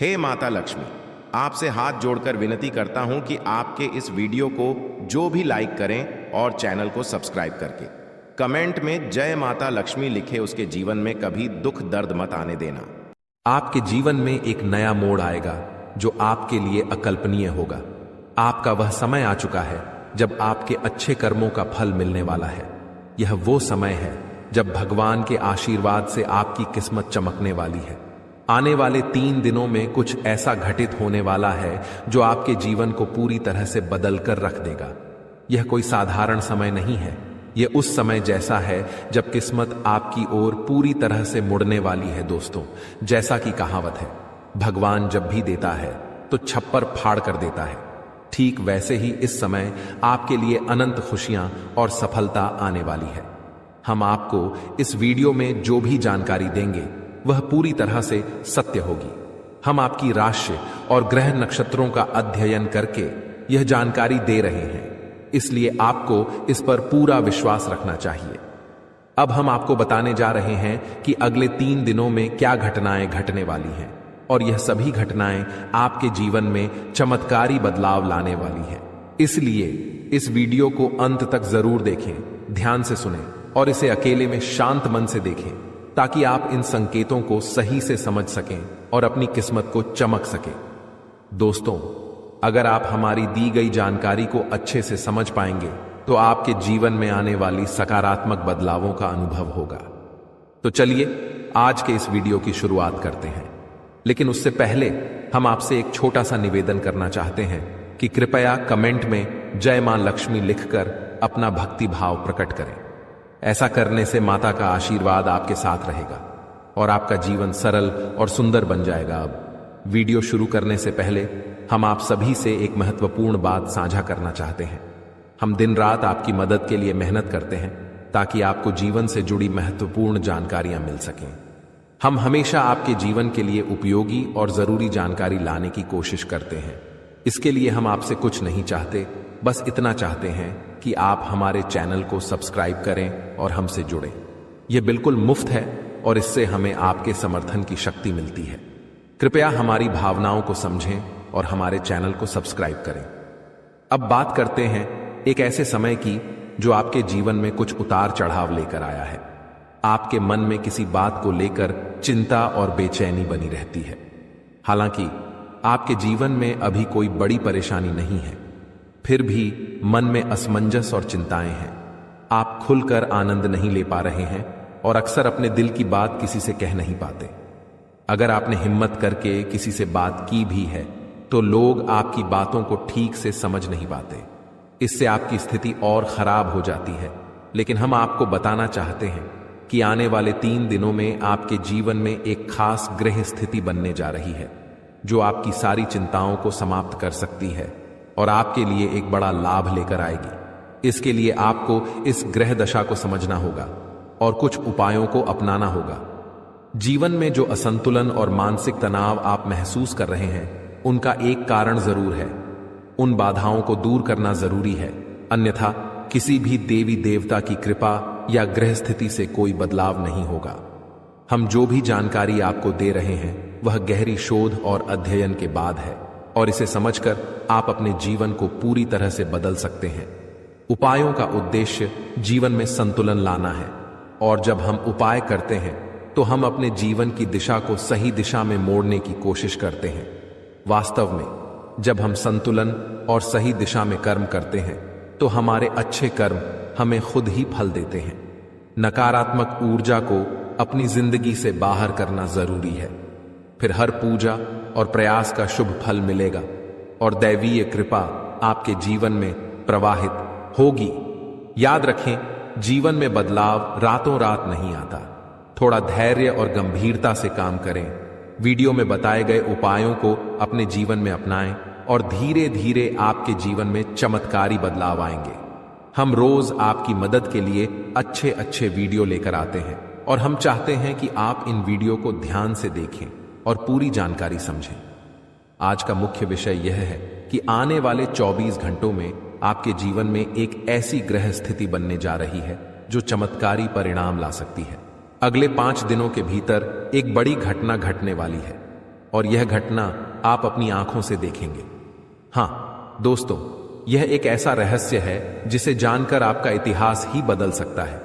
हे माता लक्ष्मी, आपसे हाथ जोड़कर विनती करता हूं कि आपके इस वीडियो को जो भी लाइक करें और चैनल को सब्सक्राइब करके कमेंट में जय माता लक्ष्मी लिखे, उसके जीवन में कभी दुख दर्द मत आने देना। आपके जीवन में एक नया मोड़ आएगा जो आपके लिए अकल्पनीय होगा। आपका वह समय आ चुका है जब आपके अच्छे कर्मों का फल मिलने वाला है। यह वो समय है जब भगवान के आशीर्वाद से आपकी किस्मत चमकने वाली है। आने वाले 3 दिनों में कुछ ऐसा घटित होने वाला है जो आपके जीवन को पूरी तरह से बदल कर रख देगा। यह कोई साधारण समय नहीं है। यह उस समय जैसा है जब किस्मत आपकी ओर पूरी तरह से मुड़ने वाली है। दोस्तों, जैसा कि कहावत है, भगवान जब भी देता है तो छप्पर फाड़ कर देता है, ठीक वैसे ही इस समय आपके लिए अनंत खुशियां और सफलता आने वाली है। हम आपको इस वीडियो में जो भी जानकारी देंगे वह पूरी तरह से सत्य होगी। हम आपकी राशि और ग्रह नक्षत्रों का अध्ययन करके यह जानकारी दे रहे हैं, इसलिए आपको इस पर पूरा विश्वास रखना चाहिए। अब हम आपको बताने जा रहे हैं कि अगले 3 दिनों में क्या घटनाएं घटने वाली हैं, और यह सभी घटनाएं आपके जीवन में चमत्कारी बदलाव लाने वाली हैं। इसलिए इस वीडियो को अंत तक जरूर देखें, ध्यान से सुनें और इसे अकेले में शांत मन से देखें, ताकि आप इन संकेतों को सही से समझ सकें और अपनी किस्मत को चमक सकें। दोस्तों, अगर आप हमारी दी गई जानकारी को अच्छे से समझ पाएंगे तो आपके जीवन में आने वाली सकारात्मक बदलावों का अनुभव होगा। तो चलिए आज के इस वीडियो की शुरुआत करते हैं। लेकिन उससे पहले हम आपसे एक छोटा सा निवेदन करना चाहते हैं कि कृपया कमेंट में जय मां लक्ष्मी लिखकर अपना भक्ति भाव प्रकट करें। ऐसा करने से माता का आशीर्वाद आपके साथ रहेगा और आपका जीवन सरल और सुंदर बन जाएगा। अब वीडियो शुरू करने से पहले हम आप सभी से एक महत्वपूर्ण बात साझा करना चाहते हैं। हम दिन रात आपकी मदद के लिए मेहनत करते हैं ताकि आपको जीवन से जुड़ी महत्वपूर्ण जानकारियां मिल सकें। हम हमेशा आपके जीवन के लिए उपयोगी और जरूरी जानकारी लाने की कोशिश करते हैं। इसके लिए हम आपसे कुछ नहीं चाहते, बस इतना चाहते हैं कि आप हमारे चैनल को सब्सक्राइब करें और हमसे जुड़ें। यह बिल्कुल मुफ्त है और इससे हमें आपके समर्थन की शक्ति मिलती है। कृपया हमारी भावनाओं को समझें और हमारे चैनल को सब्सक्राइब करें। अब बात करते हैं एक ऐसे समय की जो आपके जीवन में कुछ उतार चढ़ाव लेकर आया है। आपके मन में किसी बात को लेकर चिंता और बेचैनी बनी रहती है। हालांकि आपके जीवन में अभी कोई बड़ी परेशानी नहीं है, फिर भी मन में असमंजस और चिंताएं हैं। आप खुलकर आनंद नहीं ले पा रहे हैं और अक्सर अपने दिल की बात किसी से कह नहीं पाते। अगर आपने हिम्मत करके किसी से बात की भी है तो लोग आपकी बातों को ठीक से समझ नहीं पाते। इससे आपकी स्थिति और खराब हो जाती है। लेकिन हम आपको बताना चाहते हैं कि आने वाले 3 दिनों में आपके जीवन में एक खास ग्रह स्थिति बनने जा रही है जो आपकी सारी चिंताओं को समाप्त कर सकती है और आपके लिए एक बड़ा लाभ लेकर आएगी। इसके लिए आपको इस ग्रह दशा को समझना होगा और कुछ उपायों को अपनाना होगा। जीवन में जो असंतुलन और मानसिक तनाव आप महसूस कर रहे हैं, उनका एक कारण जरूर है। उन बाधाओं को दूर करना जरूरी है, अन्यथा किसी भी देवी देवता की कृपा या ग्रह स्थिति से कोई बदलाव नहीं होगा। हम जो भी जानकारी आपको दे रहे हैं वह गहरी शोध और अध्ययन के बाद है, और इसे समझकर आप अपने जीवन को पूरी तरह से बदल सकते हैं। उपायों का उद्देश्य जीवन में संतुलन लाना है, और जब हम उपाय करते हैं तो हम अपने जीवन की दिशा को सही दिशा में मोड़ने की कोशिश करते हैं। वास्तव में जब हम संतुलन और सही दिशा में कर्म करते हैं तो हमारे अच्छे कर्म हमें खुद ही फल देते हैं। नकारात्मक ऊर्जा को अपनी जिंदगी से बाहर करना जरूरी है, फिर हर पूजा और प्रयास का शुभ फल मिलेगा और दैवीय कृपा आपके जीवन में प्रवाहित होगी। याद रखें, जीवन में बदलाव रातों रात नहीं आता। थोड़ा धैर्य और गंभीरता से काम करें। वीडियो में बताए गए उपायों को अपने जीवन में अपनाएं और धीरे धीरे आपके जीवन में चमत्कारी बदलाव आएंगे। हम रोज आपकी मदद के लिए अच्छे अच्छे वीडियो लेकर आते हैं और हम चाहते हैं कि आप इन वीडियो को ध्यान से देखें और पूरी जानकारी समझें। आज का मुख्य विषय यह है कि आने वाले 24 घंटों में आपके जीवन में एक ऐसी ग्रह स्थिति बनने जा रही है जो चमत्कारी परिणाम ला सकती है। अगले 5 दिनों के भीतर एक बड़ी घटना घटने वाली है। और यह घटना आप अपनी आंखों से देखेंगे। हाँ दोस्तों, यह एक ऐसा रहस्य है जिसे जानकर आपका इतिहास ही बदल सकता है।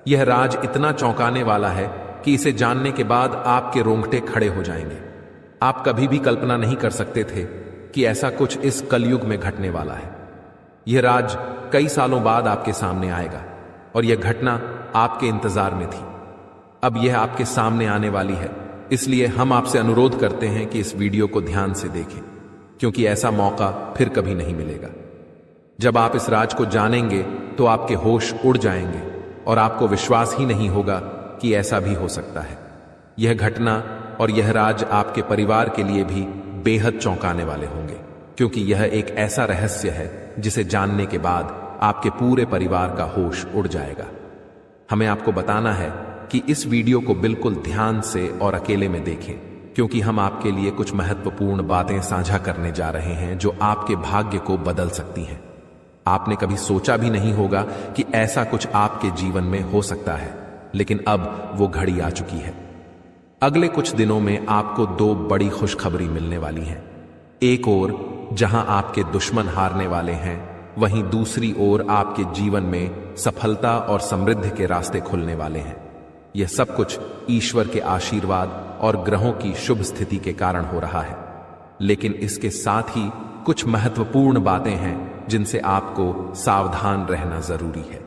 यह राज इतना चौंकाने वाला है कि इसे जानने के बाद आपके रोंगटे खड़े हो जाएंगे। आप कभी भी कल्पना नहीं कर सकते थे कि ऐसा कुछ इस कलयुग में घटने वाला है। यह राज कई सालों बाद आपके सामने आएगा और यह घटना आपके इंतजार में थी। अब यह आपके सामने आने वाली है, इसलिए हम आपसे अनुरोध करते हैं कि इस वीडियो को ध्यान से देखें, क्योंकि ऐसा मौका फिर कभी नहीं मिलेगा। जब आप इस राज को जानेंगे तो आपके होश उड़ जाएंगे और आपको विश्वास ही नहीं होगा कि ऐसा भी हो सकता है। यह घटना और यह राज आपके परिवार के लिए भी बेहद चौंकाने वाले होंगे, क्योंकि यह एक ऐसा रहस्य है जिसे जानने के बाद आपके पूरे परिवार का होश उड़ जाएगा। हमें आपको बताना है कि इस वीडियो को बिल्कुल ध्यान से और अकेले में देखें, क्योंकि हम आपके लिए कुछ महत्वपूर्ण बातें साझा करने जा रहे हैं जो आपके भाग्य को बदल सकती हैं। आपने कभी सोचा भी नहीं होगा कि ऐसा कुछ आपके जीवन में हो सकता है, लेकिन अब वो घड़ी आ चुकी है। अगले कुछ दिनों में आपको दो बड़ी खुशखबरी मिलने वाली हैं। एक ओर जहां आपके दुश्मन हारने वाले हैं, वहीं दूसरी ओर आपके जीवन में सफलता और समृद्धि के रास्ते खुलने वाले हैं। यह सब कुछ ईश्वर के आशीर्वाद और ग्रहों की शुभ स्थिति के कारण हो रहा है, लेकिन इसके साथ ही कुछ महत्वपूर्ण बातें हैं जिनसे आपको सावधान रहना जरूरी है।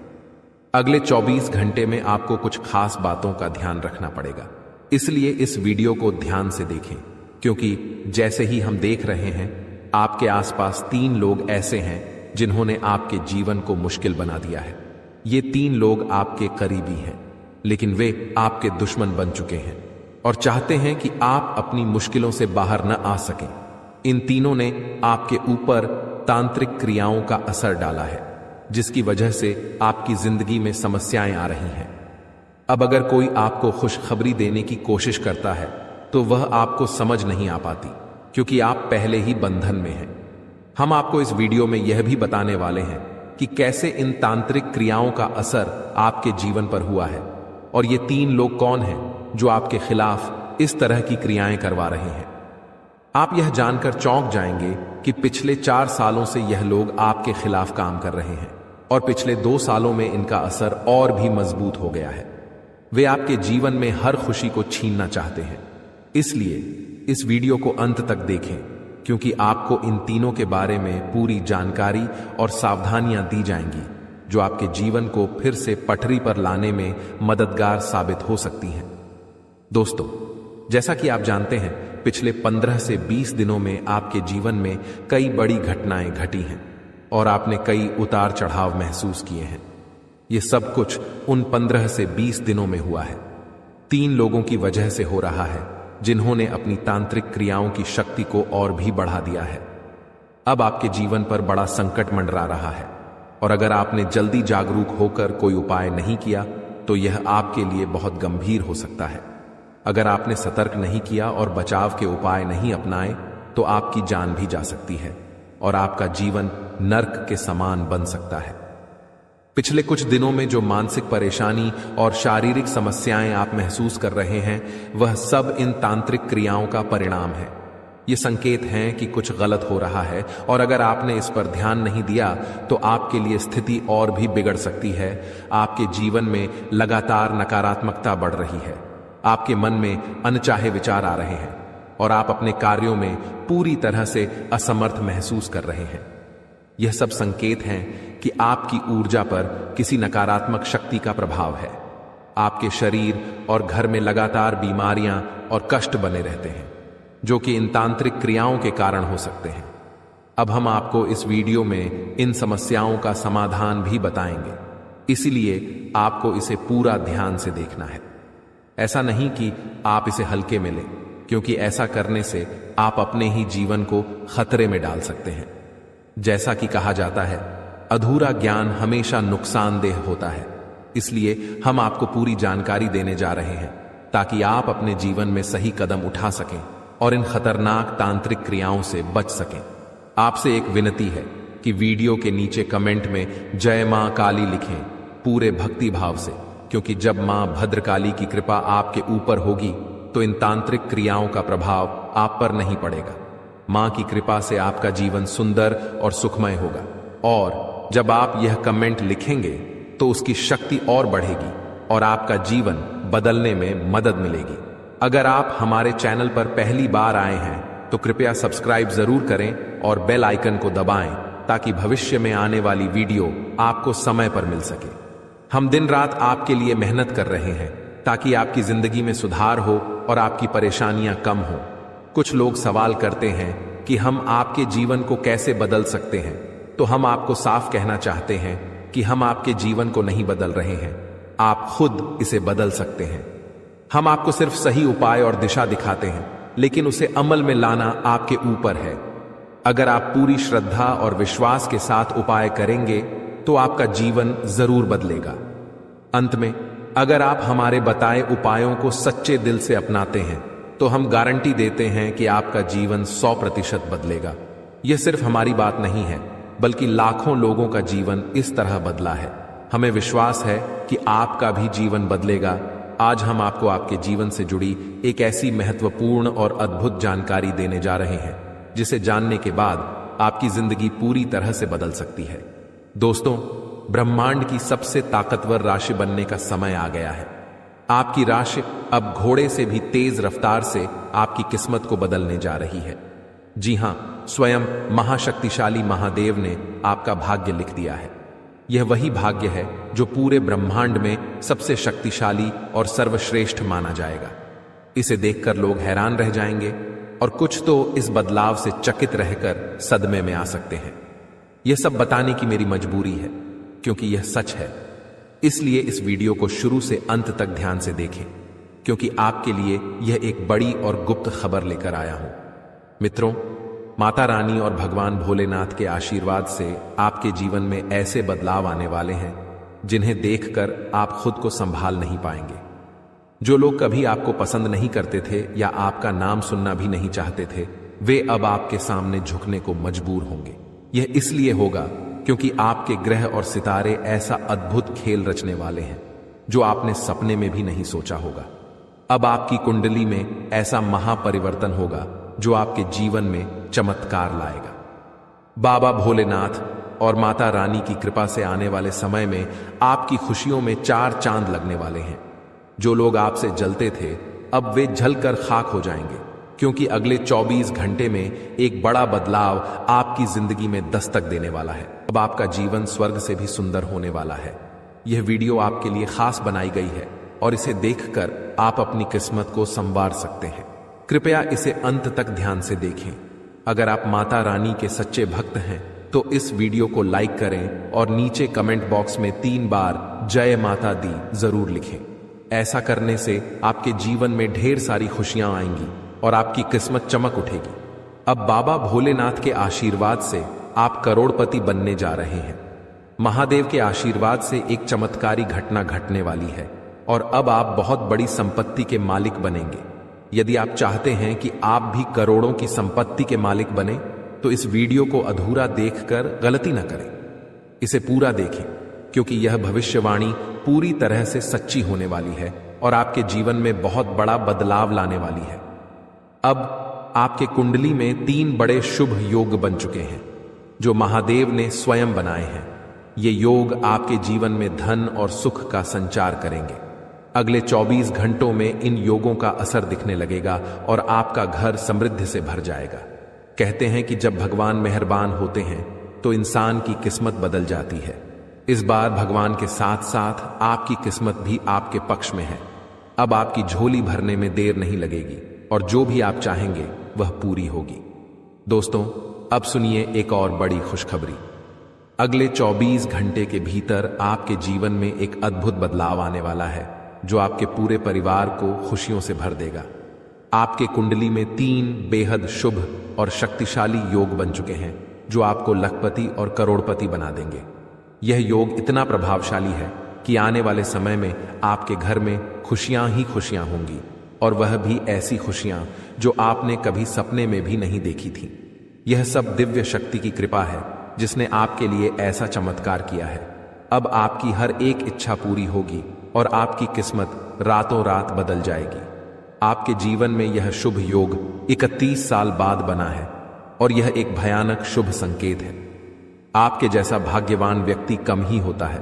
अगले 24 घंटे में आपको कुछ खास बातों का ध्यान रखना पड़ेगा, इसलिए इस वीडियो को ध्यान से देखें, क्योंकि जैसे ही हम देख रहे हैं, आपके आसपास 3 लोग ऐसे हैं जिन्होंने आपके जीवन को मुश्किल बना दिया है। ये 3 लोग आपके करीबी हैं, लेकिन वे आपके दुश्मन बन चुके हैं और चाहते हैं कि आप अपनी मुश्किलों से बाहर न आ सकें। इन तीनों ने आपके ऊपर तांत्रिक क्रियाओं का असर डाला है, जिसकी वजह से आपकी जिंदगी में समस्याएं आ रही हैं। अब अगर कोई आपको खुशखबरी देने की कोशिश करता है तो वह आपको समझ नहीं आ पाती, क्योंकि आप पहले ही बंधन में हैं। हम आपको इस वीडियो में यह भी बताने वाले हैं कि कैसे इन तांत्रिक क्रियाओं का असर आपके जीवन पर हुआ है और ये 3 लोग कौन हैं जो आपके खिलाफ इस तरह की क्रियाएं करवा रहे हैं। आप यह जानकर चौंक जाएंगे कि पिछले 4 सालों से यह लोग आपके खिलाफ काम कर रहे हैं और पिछले 2 सालों में इनका असर और भी मजबूत हो गया है। वे आपके जीवन में हर खुशी को छीनना चाहते हैं, इसलिए इस वीडियो को अंत तक देखें, क्योंकि आपको इन तीनों के बारे में पूरी जानकारी और सावधानियां दी जाएंगी जो आपके जीवन को फिर से पटरी पर लाने में मददगार साबित हो सकती हैं। दोस्तों, जैसा कि आप जानते हैं, पिछले 15 से 20 दिनों में आपके जीवन में कई बड़ी घटनाएं घटी हैं और आपने कई उतार चढ़ाव महसूस किए हैं। ये सब कुछ उन 15 से 20 दिनों में हुआ है। 3 लोगों की वजह से हो रहा है जिन्होंने अपनी तांत्रिक क्रियाओं की शक्ति को और भी बढ़ा दिया है। अब आपके जीवन पर बड़ा संकट मंडरा रहा है और अगर आपने जल्दी जागरूक होकर कोई उपाय नहीं किया तो यह आपके लिए बहुत गंभीर हो सकता है। अगर आपने सतर्क नहीं किया और बचाव के उपाय नहीं अपनाए तो आपकी जान भी जा सकती है और आपका जीवन नर्क के समान बन सकता है। पिछले कुछ दिनों में जो मानसिक परेशानी और शारीरिक समस्याएं आप महसूस कर रहे हैं, वह सब इन तांत्रिक क्रियाओं का परिणाम है। ये संकेत हैं कि कुछ गलत हो रहा है और अगर आपने इस पर ध्यान नहीं दिया तो आपके लिए स्थिति और भी बिगड़ सकती है। आपके जीवन में लगातार नकारात्मकता बढ़ रही है, आपके मन में अनचाहे विचार आ रहे हैं और आप अपने कार्यों में पूरी तरह से असमर्थ महसूस कर रहे हैं। यह सब संकेत हैं कि आपकी ऊर्जा पर किसी नकारात्मक शक्ति का प्रभाव है। आपके शरीर और घर में लगातार बीमारियां और कष्ट बने रहते हैं, जो कि इन तांत्रिक क्रियाओं के कारण हो सकते हैं। अब हम आपको इस वीडियो में इन समस्याओं का समाधान भी बताएंगे, इसीलिए आपको इसे पूरा ध्यान से देखना है। ऐसा नहीं कि आप इसे हल्के में लें, क्योंकि ऐसा करने से आप अपने ही जीवन को खतरे में डाल सकते हैं। जैसा कि कहा जाता है, अधूरा ज्ञान हमेशा नुकसानदेह होता है, इसलिए हम आपको पूरी जानकारी देने जा रहे हैं ताकि आप अपने जीवन में सही कदम उठा सकें और इन खतरनाक तांत्रिक क्रियाओं से बच सकें। आपसे एक विनती है कि वीडियो के नीचे कमेंट में जय मां काली लिखें पूरे भक्ति भाव से, क्योंकि जब मां भद्रकाली की कृपा आपके ऊपर होगी तो इन तांत्रिक क्रियाओं का प्रभाव आप पर नहीं पड़ेगा। मां की कृपा से आपका जीवन सुंदर और सुखमय होगा। और जब आप यह कमेंट लिखेंगे तो उसकी शक्ति और बढ़ेगी और आपका जीवन बदलने में मदद मिलेगी। अगर आप हमारे चैनल पर पहली बार आए हैं तो कृपया सब्सक्राइब जरूर करें और बेल आइकन को दबाएं ताकि भविष्य में आने वाली वीडियो आपको समय पर मिल सके। हम दिन रात आपके लिए मेहनत कर रहे हैं ताकि आपकी जिंदगी में सुधार हो और आपकी परेशानियां कम हो। कुछ लोग सवाल करते हैं कि हम आपके जीवन को कैसे बदल सकते हैं, तो हम आपको साफ कहना चाहते हैं कि हम आपके जीवन को नहीं बदल रहे हैं, आप खुद इसे बदल सकते हैं। हम आपको सिर्फ सही उपाय और दिशा दिखाते हैं, लेकिन उसे अमल में लाना आपके ऊपर है। अगर आप पूरी श्रद्धा और विश्वास के साथ उपाय करेंगे तो आपका जीवन जरूर बदलेगा। अंत में, अगर आप हमारे बताए उपायों को सच्चे दिल से अपनाते हैं तो हम गारंटी देते हैं कि आपका जीवन 100% बदलेगा। यह सिर्फ हमारी बात नहीं है, बल्कि लाखों लोगों का जीवन इस तरह बदला है। हमें विश्वास है कि आपका भी जीवन बदलेगा। आज हम आपको आपके जीवन से जुड़ी एक ऐसी महत्वपूर्ण और अद्भुत जानकारी देने जा रहे हैं जिसे जानने के बाद आपकी जिंदगी पूरी तरह से बदल सकती है। दोस्तों, ब्रह्मांड की सबसे ताकतवर राशि बनने का समय आ गया है। आपकी राशि अब घोड़े से भी तेज रफ्तार से आपकी किस्मत को बदलने जा रही है। जी हां, स्वयं महाशक्तिशाली महादेव ने आपका भाग्य लिख दिया है। यह वही भाग्य है जो पूरे ब्रह्मांड में सबसे शक्तिशाली और सर्वश्रेष्ठ माना जाएगा। इसे देखकर लोग हैरान रह जाएंगे और कुछ तो इस बदलाव से चकित रहकर सदमे में आ सकते हैं। यह सब बताने की मेरी मजबूरी है क्योंकि यह सच है। इसलिए इस वीडियो को शुरू से अंत तक ध्यान से देखें, क्योंकि आपके लिए यह एक बड़ी और गुप्त खबर लेकर आया हूं। मित्रों, माता रानी और भगवान भोलेनाथ के आशीर्वाद से आपके जीवन में ऐसे बदलाव आने वाले हैं जिन्हें देखकर आप खुद को संभाल नहीं पाएंगे। जो लोग कभी आपको पसंद नहीं करते थे या आपका नाम सुनना भी नहीं चाहते थे, वे अब आपके सामने झुकने को मजबूर होंगे। यह इसलिए होगा क्योंकि आपके ग्रह और सितारे ऐसा अद्भुत खेल रचने वाले हैं जो आपने सपने में भी नहीं सोचा होगा। अब आपकी कुंडली में ऐसा महापरिवर्तन होगा जो आपके जीवन में चमत्कार लाएगा। बाबा भोलेनाथ और माता रानी की कृपा से आने वाले समय में आपकी खुशियों में 4 चांद लगने वाले हैं। जो लोग आपसे जलते थे, अब वे जलकर खाक हो जाएंगे, क्योंकि अगले 24 घंटे में एक बड़ा बदलाव आपकी जिंदगी में दस्तक देने वाला है। अब आपका जीवन स्वर्ग से भी सुंदर होने वाला है। यह वीडियो आपके लिए खास बनाई गई है और इसे देखकर आप अपनी किस्मत को संवार सकते हैं। कृपया इसे अंत तक ध्यान से देखें। अगर आप माता रानी के सच्चे भक्त हैं तो इस वीडियो को लाइक करें और नीचे कमेंट बॉक्स में 3 बार जय माता दी जरूर लिखें। ऐसा करने से आपके जीवन में ढेर सारी खुशियां आएंगी और आपकी किस्मत चमक उठेगी। अब बाबा भोलेनाथ के आशीर्वाद से आप करोड़पति बनने जा रहे हैं। महादेव के आशीर्वाद से एक चमत्कारी घटना घटने वाली है और अब आप बहुत बड़ी संपत्ति के मालिक बनेंगे। यदि आप चाहते हैं कि आप भी करोड़ों की संपत्ति के मालिक बने तो इस वीडियो को अधूरा देखकर गलती न करें। इसे पूरा देखें, क्योंकि यह भविष्यवाणी पूरी तरह से सच्ची होने वाली है और आपके जीवन में बहुत बड़ा बदलाव लाने वाली है। अब आपके कुंडली में 3 बड़े शुभ योग बन चुके हैं जो महादेव ने स्वयं बनाए हैं। ये योग आपके जीवन में धन और सुख का संचार करेंगे। अगले 24 घंटों में इन योगों का असर दिखने लगेगा और आपका घर समृद्धि से भर जाएगा। कहते हैं कि जब भगवान मेहरबान होते हैं तो इंसान की किस्मत बदल जाती है। इस बार भगवान के साथ साथ आपकी किस्मत भी आपके पक्ष में है। अब आपकी झोली भरने में देर नहीं लगेगी और जो भी आप चाहेंगे वह पूरी होगी। दोस्तों, अब सुनिए एक और बड़ी खुशखबरी। अगले 24 घंटे के भीतर आपके जीवन में एक अद्भुत बदलाव आने वाला है जो आपके पूरे परिवार को खुशियों से भर देगा। आपके कुंडली में 3 बेहद शुभ और शक्तिशाली योग बन चुके हैं जो आपको लखपति और करोड़पति बना देंगे। यह योग इतना प्रभावशाली है कि आने वाले समय में आपके घर में खुशियां ही खुशियां होंगी, और वह भी ऐसी खुशियां जो आपने कभी सपने में भी नहीं देखी थी। यह सब दिव्य शक्ति की कृपा है जिसने आपके लिए ऐसा चमत्कार किया है। अब आपकी हर एक इच्छा पूरी होगी और आपकी किस्मत रातों रात बदल जाएगी। आपके जीवन में यह शुभ योग 31 साल बाद बना है और यह एक भयानक शुभ संकेत है। आपके जैसा भाग्यवान व्यक्ति कम ही होता है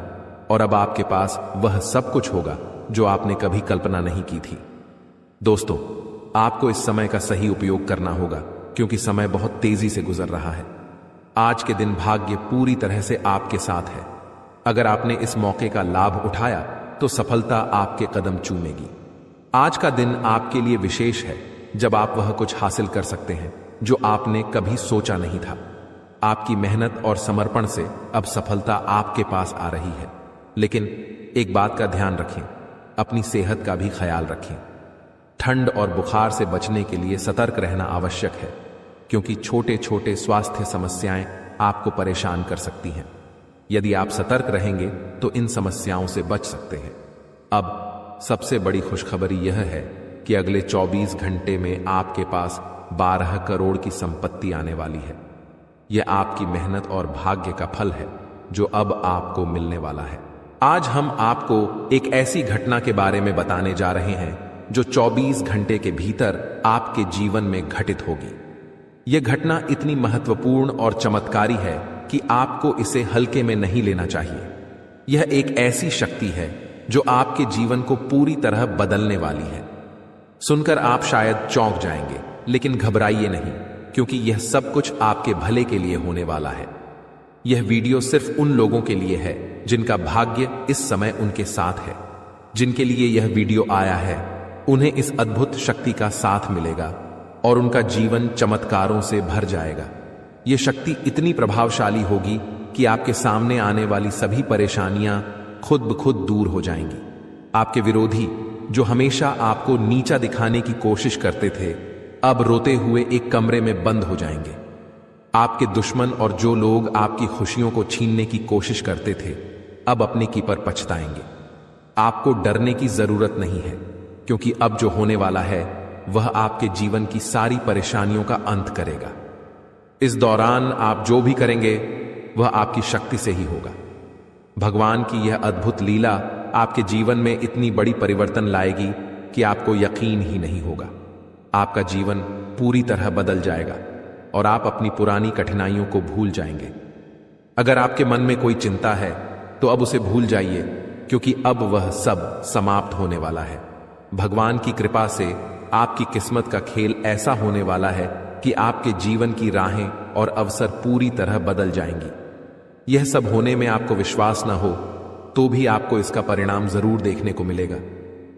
और अब आपके पास वह सब कुछ होगा जो आपने कभी कल्पना नहीं की थी। दोस्तों, आपको इस समय का सही उपयोग करना होगा क्योंकि समय बहुत तेजी से गुजर रहा है। आज के दिन भाग्य पूरी तरह से आपके साथ है। अगर आपने इस मौके का लाभ उठाया तो सफलता आपके कदम चूमेगी। आज का दिन आपके लिए विशेष है जब आप वह कुछ हासिल कर सकते हैं जो आपने कभी सोचा नहीं था। आपकी मेहनत और समर्पण से अब सफलता आपके पास आ रही है। लेकिन एक बात का ध्यान रखें, अपनी सेहत का भी ख्याल रखें। ठंड और बुखार से बचने के लिए सतर्क रहना आवश्यक है क्योंकि छोटे छोटे स्वास्थ्य समस्याएं आपको परेशान कर सकती हैं। यदि आप सतर्क रहेंगे तो इन समस्याओं से बच सकते हैं। अब सबसे बड़ी खुशखबरी यह है कि अगले 24 घंटे में आपके पास 12 करोड़ की संपत्ति आने वाली है। यह आपकी मेहनत और भाग्य का फल है जो अब आपको मिलने वाला है। आज हम आपको एक ऐसी घटना के बारे में बताने जा रहे हैं जो 24 घंटे के भीतर आपके जीवन में घटित होगी। यह घटना इतनी महत्वपूर्ण और चमत्कारी है कि आपको इसे हल्के में नहीं लेना चाहिए। यह एक ऐसी शक्ति है जो आपके जीवन को पूरी तरह बदलने वाली है। सुनकर आप शायद चौंक जाएंगे, लेकिन घबराइए नहीं क्योंकि यह सब कुछ आपके भले के लिए होने वाला है। यह वीडियो सिर्फ उन लोगों के लिए है जिनका भाग्य इस समय उनके साथ है। जिनके लिए यह वीडियो आया है उन्हें इस अद्भुत शक्ति का साथ मिलेगा और उनका जीवन चमत्कारों से भर जाएगा। यह शक्ति इतनी प्रभावशाली होगी कि आपके सामने आने वाली सभी परेशानियां खुद ब खुद दूर हो जाएंगी। आपके विरोधी जो हमेशा आपको नीचा दिखाने की कोशिश करते थे, अब रोते हुए एक कमरे में बंद हो जाएंगे। आपके दुश्मन और जो लोग आपकी खुशियों को छीनने की कोशिश करते थे, अब अपने की पर पछताएंगे। आपको डरने की जरूरत नहीं है क्योंकि अब जो होने वाला है वह आपके जीवन की सारी परेशानियों का अंत करेगा। इस दौरान आप जो भी करेंगे वह आपकी शक्ति से ही होगा। भगवान की यह अद्भुत लीला आपके जीवन में इतनी बड़ी परिवर्तन लाएगी कि आपको यकीन ही नहीं होगा। आपका जीवन पूरी तरह बदल जाएगा और आप अपनी पुरानी कठिनाइयों को भूल जाएंगे। अगर आपके मन में कोई चिंता है तो अब उसे भूल जाइए क्योंकि अब वह सब समाप्त होने वाला है। भगवान की कृपा से आपकी किस्मत का खेल ऐसा होने वाला है कि आपके जीवन की राहें और अवसर पूरी तरह बदल जाएंगी। यह सब होने में आपको विश्वास न हो तो भी आपको इसका परिणाम जरूर देखने को मिलेगा।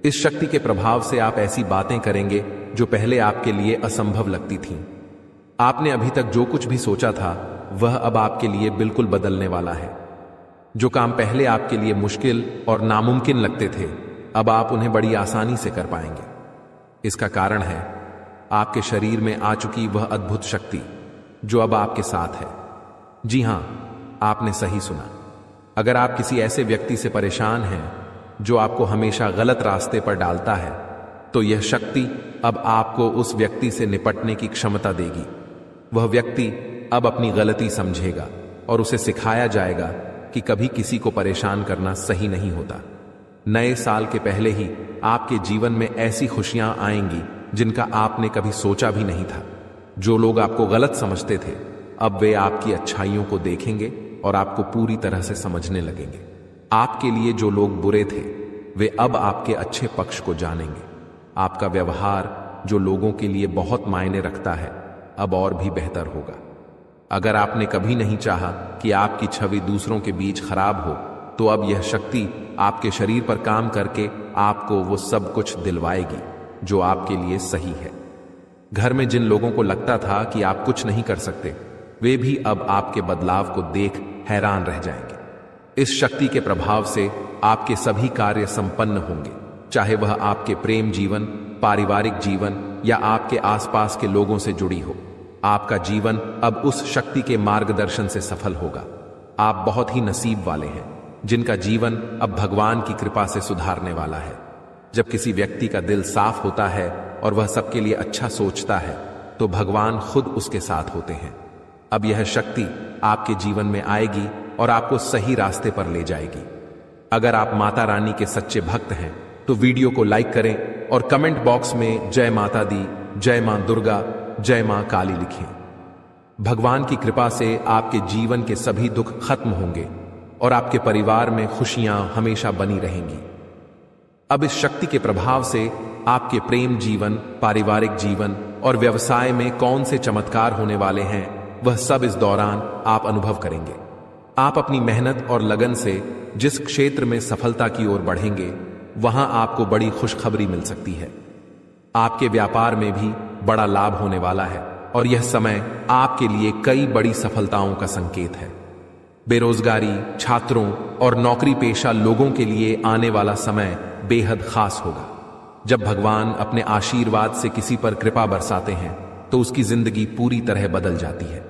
इस शक्ति के प्रभाव से आप ऐसी बातें करेंगे जो पहले आपके लिए असंभव लगती थीं। आपने अभी तक जो कुछ भी सोचा था वह अब आपके लिए बिल्कुल बदलने वाला है। जो काम पहले आपके लिए मुश्किल और नामुमकिन लगते थे, अब आप उन्हें बड़ी आसानी से कर पाएंगे। इसका कारण है आपके शरीर में आ चुकी वह अद्भुत शक्ति जो अब आपके साथ है। जी हां, आपने सही सुना। अगर आप किसी ऐसे व्यक्ति से परेशान हैं जो आपको हमेशा गलत रास्ते पर डालता है, तो यह शक्ति अब आपको उस व्यक्ति से निपटने की क्षमता देगी। वह व्यक्ति अब अपनी गलती समझेगा और उसे सिखाया जाएगा कि कभी किसी को परेशान करना सही नहीं होता। नए साल के पहले ही आपके जीवन में ऐसी खुशियां आएंगी जिनका आपने कभी सोचा भी नहीं था। जो लोग आपको गलत समझते थे, अब वे आपकी अच्छाइयों को देखेंगे और आपको पूरी तरह से समझने लगेंगे। आपके लिए जो लोग बुरे थे, वे अब आपके अच्छे पक्ष को जानेंगे। आपका व्यवहार जो लोगों के लिए बहुत मायने रखता है, अब और भी बेहतर होगा। अगर आपने कभी नहीं चाहा कि आपकी छवि दूसरों के बीच खराब हो, तो अब यह शक्ति आपके शरीर पर काम करके आपको वो सब कुछ दिलवाएगी जो आपके लिए सही है। घर में जिन लोगों को लगता था कि आप कुछ नहीं कर सकते, वे भी अब आपके बदलाव को देख हैरान रह जाएंगे। इस शक्ति के प्रभाव से आपके सभी कार्य संपन्न होंगे, चाहे वह आपके प्रेम जीवन, पारिवारिक जीवन या आपके आसपास के लोगों से जुड़ी हो। आपका जीवन अब उस शक्ति के मार्गदर्शन से सफल होगा। आप बहुत ही नसीब वाले हैं जिनका जीवन अब भगवान की कृपा से सुधारने वाला है। जब किसी व्यक्ति का दिल साफ होता है और वह सबके लिए अच्छा सोचता है, तो भगवान खुद उसके साथ होते हैं। अब यह शक्ति आपके जीवन में आएगी और आपको सही रास्ते पर ले जाएगी। अगर आप माता रानी के सच्चे भक्त हैं तो वीडियो को लाइक करें और कमेंट बॉक्स में जय माता दी, जय मां दुर्गा, जय मां काली लिखें। भगवान की कृपा से आपके जीवन के सभी दुख खत्म होंगे और आपके परिवार में खुशियां हमेशा बनी रहेंगी। अब इस शक्ति के प्रभाव से आपके प्रेम जीवन, पारिवारिक जीवन और व्यवसाय में कौन से चमत्कार होने वाले हैं, वह सब इस दौरान आप अनुभव करेंगे। आप अपनी मेहनत और लगन से जिस क्षेत्र में सफलता की ओर बढ़ेंगे, वहां आपको बड़ी खुशखबरी मिल सकती है। आपके व्यापार में भी बड़ा लाभ होने वाला है और यह समय आपके लिए कई बड़ी सफलताओं का संकेत है। बेरोजगारी, छात्रों और नौकरी पेशा लोगों के लिए आने वाला समय बेहद खास होगा। जब भगवान अपने आशीर्वाद से किसी पर कृपा बरसाते हैं तो उसकी जिंदगी पूरी तरह बदल जाती है।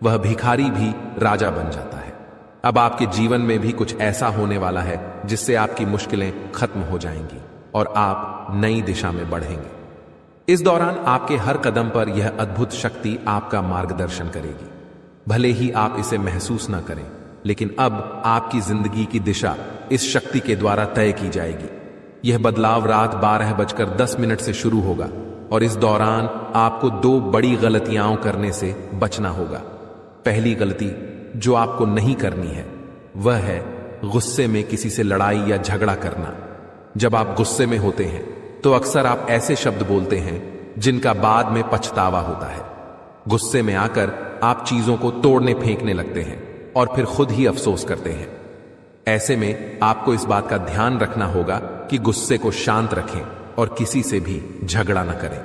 वह भिखारी भी राजा बन जाता है। अब आपके जीवन में भी कुछ ऐसा होने वाला है जिससे आपकी मुश्किलें खत्म हो जाएंगी और आप नई दिशा में बढ़ेंगे। इस दौरान आपके हर कदम पर यह अद्भुत शक्ति आपका मार्गदर्शन करेगी। भले ही आप इसे महसूस न करें, लेकिन अब आपकी जिंदगी की दिशा इस शक्ति के द्वारा तय की जाएगी। यह बदलाव रात 12:10 से शुरू होगा और इस दौरान आपको 2 बड़ी गलतियां करने से बचना होगा। पहली गलती जो आपको नहीं करनी है वह है गुस्से में किसी से लड़ाई या झगड़ा करना। जब आप गुस्से में होते हैं तो अक्सर आप ऐसे शब्द बोलते हैं जिनका बाद में पछतावा होता है। गुस्से में आकर आप चीजों को तोड़ने फेंकने लगते हैं और फिर खुद ही अफसोस करते हैं। ऐसे में आपको इस बात का ध्यान रखना होगा कि गुस्से को शांत रखें और किसी से भी झगड़ा न करें।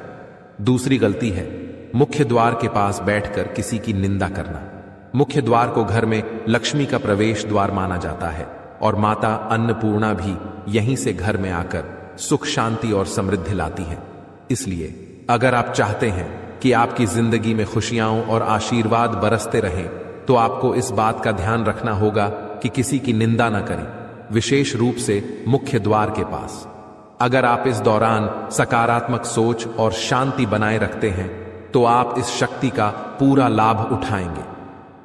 दूसरी गलती है मुख्य द्वार के पास बैठकर किसी की निंदा करना। मुख्य द्वार को घर में लक्ष्मी का प्रवेश द्वार माना जाता है और माता अन्नपूर्णा भी यहीं से घर में आकर सुख, शांति और समृद्धि लाती हैं। इसलिए अगर आप चाहते हैं कि आपकी जिंदगी में खुशियां और आशीर्वाद बरसते रहें, तो आपको इस बात का ध्यान रखना होगा कि किसी की निंदा न करें, विशेष रूप से मुख्य द्वार के पास। अगर आप इस दौरान सकारात्मक सोच और शांति बनाए रखते हैं तो आप इस शक्ति का पूरा लाभ उठाएंगे।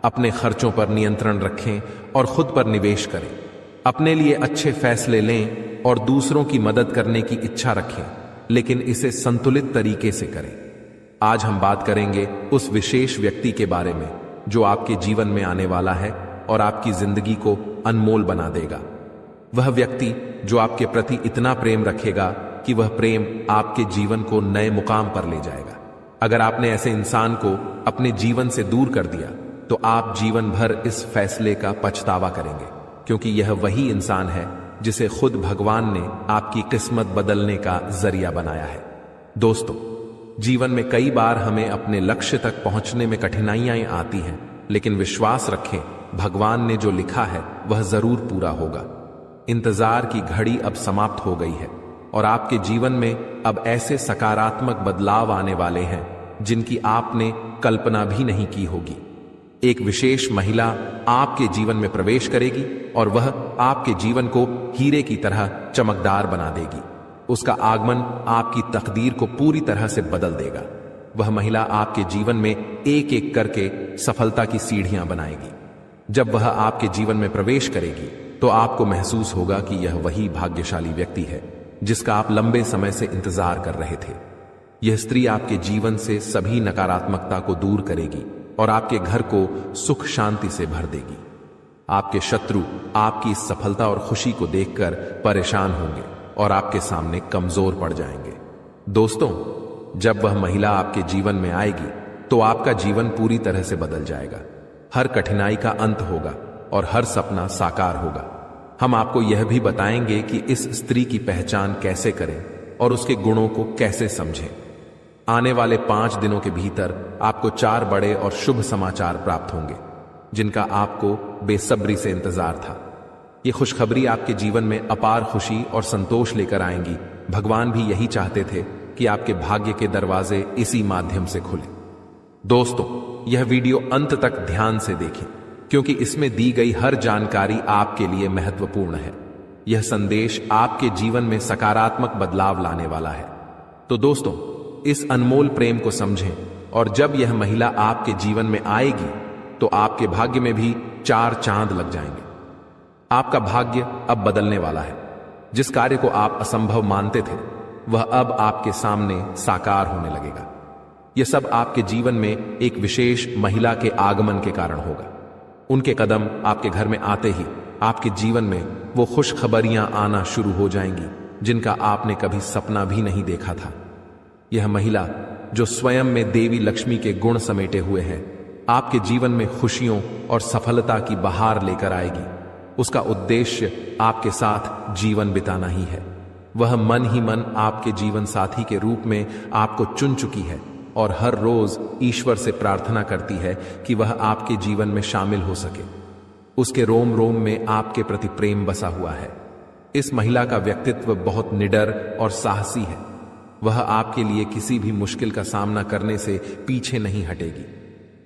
अपने खर्चों पर नियंत्रण रखें और खुद पर निवेश करें। अपने लिए अच्छे फैसले लें और दूसरों की मदद करने की इच्छा रखें, लेकिन इसे संतुलित तरीके से करें। आज हम बात करेंगे उस विशेष व्यक्ति के बारे में जो आपके जीवन में आने वाला है और आपकी जिंदगी को अनमोल बना देगा। वह व्यक्ति जो आपके प्रति इतना प्रेम रखेगा कि वह प्रेम आपके जीवन को नए मुकाम पर ले जाएगा। अगर आपने ऐसे इंसान को अपने जीवन से दूर कर दिया तो आप जीवन भर इस फैसले का पछतावा करेंगे, क्योंकि यह वही इंसान है जिसे खुद भगवान ने आपकी किस्मत बदलने का जरिया बनाया है। दोस्तों, जीवन में कई बार हमें अपने लक्ष्य तक पहुंचने में कठिनाइयां आती हैं, लेकिन विश्वास रखें, भगवान ने जो लिखा है वह जरूर पूरा होगा। इंतजार की घड़ी अब समाप्त हो गई है और आपके जीवन में अब ऐसे सकारात्मक बदलाव आने वाले हैं जिनकी आपने कल्पना भी नहीं की होगी। एक विशेष महिला आपके जीवन में प्रवेश करेगी और वह आपके जीवन को हीरे की तरह चमकदार बना देगी। उसका आगमन आपकी तकदीर को पूरी तरह से बदल देगा। वह महिला आपके जीवन में एक एक करके सफलता की सीढ़ियां बनाएगी। जब वह आपके जीवन में प्रवेश करेगी तो आपको महसूस होगा कि यह वही भाग्यशाली व्यक्ति है जिसका आप लंबे समय से इंतजार कर रहे थे। यह स्त्री आपके जीवन से सभी नकारात्मकता को दूर करेगी और आपके घर को सुख शांति से भर देगी। आपके शत्रु आपकी इस सफलता और खुशी को देखकर परेशान होंगे और आपके सामने कमजोर पड़ जाएंगे। दोस्तों, जब वह महिला आपके जीवन में आएगी तो आपका जीवन पूरी तरह से बदल जाएगा। हर कठिनाई का अंत होगा और हर सपना साकार होगा। हम आपको यह भी बताएंगे कि इस स्त्री की पहचान कैसे करें और उसके गुणों को कैसे समझें। आने वाले 5 दिनों के भीतर आपको 4 बड़े और शुभ समाचार प्राप्त होंगे जिनका आपको बेसब्री से इंतजार था। ये खुशखबरी आपके जीवन में अपार खुशी और संतोष लेकर आएंगी। भगवान भी यही चाहते थे कि आपके भाग्य के दरवाजे इसी माध्यम से खुले। दोस्तों, यह वीडियो अंत तक ध्यान से देखें, क्योंकि इसमें दी गई हर जानकारी आपके लिए महत्वपूर्ण है। यह संदेश आपके जीवन में सकारात्मक बदलाव लाने वाला है। तो दोस्तों, इस अनमोल प्रेम को समझें और जब यह महिला आपके जीवन में आएगी तो आपके भाग्य में भी 4 चांद लग जाएंगे। आपका भाग्य अब बदलने वाला है। जिस कार्य को आप असंभव मानते थे वह अब आपके सामने साकार होने लगेगा। यह सब आपके जीवन में एक विशेष महिला के आगमन के कारण होगा। उनके कदम आपके घर में आते ही आपके जीवन में वो खुशखबरियां आना शुरू हो जाएंगी जिनका आपने कभी सपना भी नहीं देखा था। यह महिला जो स्वयं में देवी लक्ष्मी के गुण समेटे हुए है, आपके जीवन में खुशियों और सफलता की बहार लेकर आएगी। उसका उद्देश्य आपके साथ जीवन बिताना ही है। वह मन ही मन आपके जीवन साथी के रूप में आपको चुन चुकी है और हर रोज ईश्वर से प्रार्थना करती है कि वह आपके जीवन में शामिल हो सके। उसके रोम रोम में आपके प्रति प्रेम बसा हुआ है। इस महिला का व्यक्तित्व बहुत निडर और साहसी है। वह आपके लिए किसी भी मुश्किल का सामना करने से पीछे नहीं हटेगी।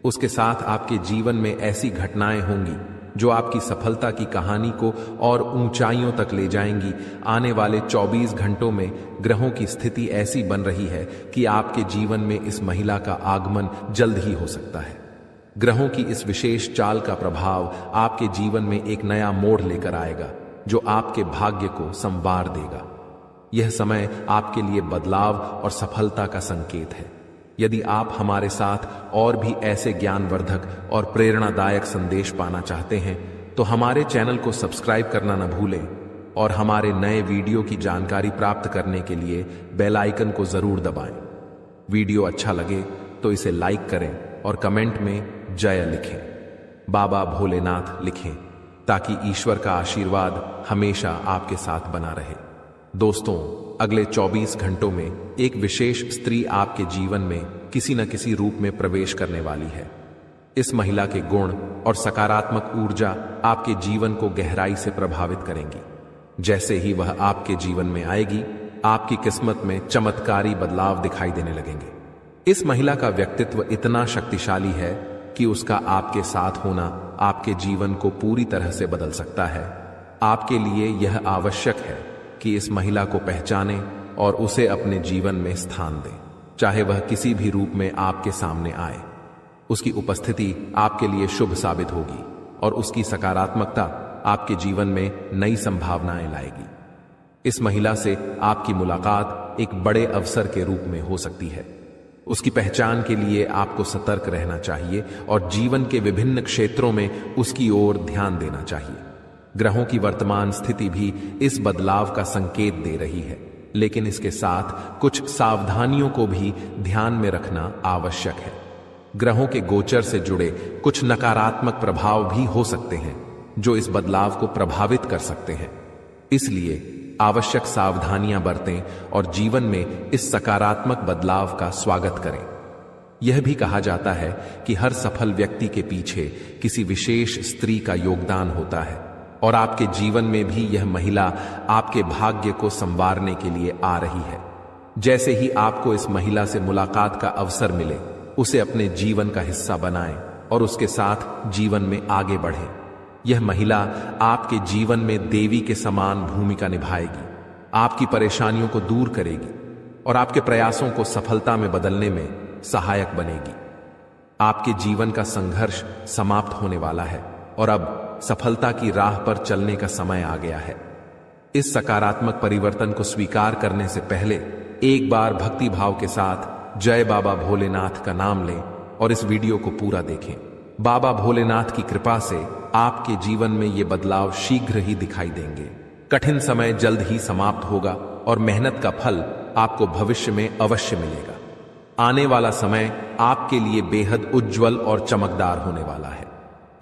उसके साथ आपके जीवन में ऐसी घटनाएं होंगी जो आपकी सफलता की कहानी को और ऊंचाइयों तक ले जाएंगी। आने वाले 24 घंटों में ग्रहों की स्थिति ऐसी बन रही है कि आपके जीवन में इस महिला का आगमन जल्द ही हो सकता है। ग्रहों की इस विशेष चाल का प्रभाव आपके जीवन में एक नया मोड़ लेकर आएगा जो आपके भाग्य को संवार देगा। यह समय आपके लिए बदलाव और सफलता का संकेत है। यदि आप हमारे साथ और भी ऐसे ज्ञानवर्धक और प्रेरणादायक संदेश पाना चाहते हैं तो हमारे चैनल को सब्सक्राइब करना न भूलें और हमारे नए वीडियो की जानकारी प्राप्त करने के लिए बेल आइकन को जरूर दबाएं। वीडियो अच्छा लगे तो इसे लाइक करें और कमेंट में जय लिखें, बाबा भोलेनाथ लिखें, ताकि ईश्वर का आशीर्वाद हमेशा आपके साथ बना रहे। दोस्तों, अगले 24 घंटों में एक विशेष स्त्री आपके जीवन में किसी न किसी रूप में प्रवेश करने वाली है। इस महिला के गुण और सकारात्मक ऊर्जा आपके जीवन को गहराई से प्रभावित करेंगी। जैसे ही वह आपके जीवन में आएगी, आपकी किस्मत में चमत्कारी बदलाव दिखाई देने लगेंगे। इस महिला का व्यक्तित्व इतना शक्तिशाली है कि उसका आपके साथ होना आपके जीवन को पूरी तरह से बदल सकता है। आपके लिए यह आवश्यक है कि इस महिला को पहचानें और उसे अपने जीवन में स्थान दें, चाहे वह किसी भी रूप में आपके सामने आए। उसकी उपस्थिति आपके लिए शुभ साबित होगी और उसकी सकारात्मकता आपके जीवन में नई संभावनाएं लाएगी। इस महिला से आपकी मुलाकात एक बड़े अवसर के रूप में हो सकती है। उसकी पहचान के लिए आपको सतर्क रहना चाहिए और जीवन के विभिन्न क्षेत्रों में उसकी ओर ध्यान देना चाहिए। ग्रहों की वर्तमान स्थिति भी इस बदलाव का संकेत दे रही है, लेकिन इसके साथ कुछ सावधानियों को भी ध्यान में रखना आवश्यक है। ग्रहों के गोचर से जुड़े कुछ नकारात्मक प्रभाव भी हो सकते हैं जो इस बदलाव को प्रभावित कर सकते हैं। इसलिए आवश्यक सावधानियां बरतें और जीवन में इस सकारात्मक बदलाव का स्वागत करें। यह भी कहा जाता है कि हर सफल व्यक्ति के पीछे किसी विशेष स्त्री का योगदान होता है और आपके जीवन में भी यह महिला आपके भाग्य को संवारने के लिए आ रही है। जैसे ही आपको इस महिला से मुलाकात का अवसर मिले, उसे अपने जीवन का हिस्सा बनाएं और उसके साथ जीवन में आगे बढ़ें। यह महिला आपके जीवन में देवी के समान भूमिका निभाएगी, आपकी परेशानियों को दूर करेगी और आपके प्रयासों को सफलता में बदलने में सहायक बनेगी। आपके जीवन का संघर्ष समाप्त होने वाला है और अब सफलता की राह पर चलने का समय आ गया है। इस सकारात्मक परिवर्तन को स्वीकार करने से पहले एक बार भक्ति भाव के साथ जय बाबा भोलेनाथ का नाम लें और इस वीडियो को पूरा देखें। बाबा भोलेनाथ की कृपा से आपके जीवन में ये बदलाव शीघ्र ही दिखाई देंगे। कठिन समय जल्द ही समाप्त होगा और मेहनत का फल आपको भविष्य में अवश्य मिलेगा। आने वाला समय आपके लिए बेहद उज्जवल और चमकदार होने वाला है।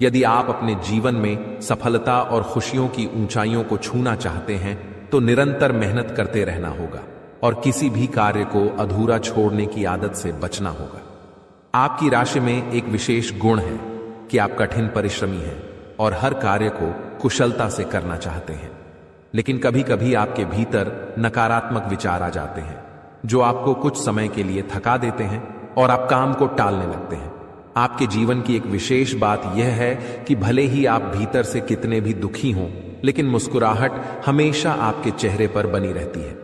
यदि आप अपने जीवन में सफलता और खुशियों की ऊंचाइयों को छूना चाहते हैं तो निरंतर मेहनत करते रहना होगा और किसी भी कार्य को अधूरा छोड़ने की आदत से बचना होगा। आपकी राशि में एक विशेष गुण है कि आप कठिन परिश्रमी हैं और हर कार्य को कुशलता से करना चाहते हैं, लेकिन कभी कभी आपके भीतर नकारात्मक विचार आ जाते हैं जो आपको कुछ समय के लिए थका देते हैं और आप काम को टालने लगते हैं। आपके जीवन की एक विशेष बात यह है कि भले ही आप भीतर से कितने भी दुखी हों, लेकिन मुस्कुराहट हमेशा आपके चेहरे पर बनी रहती है।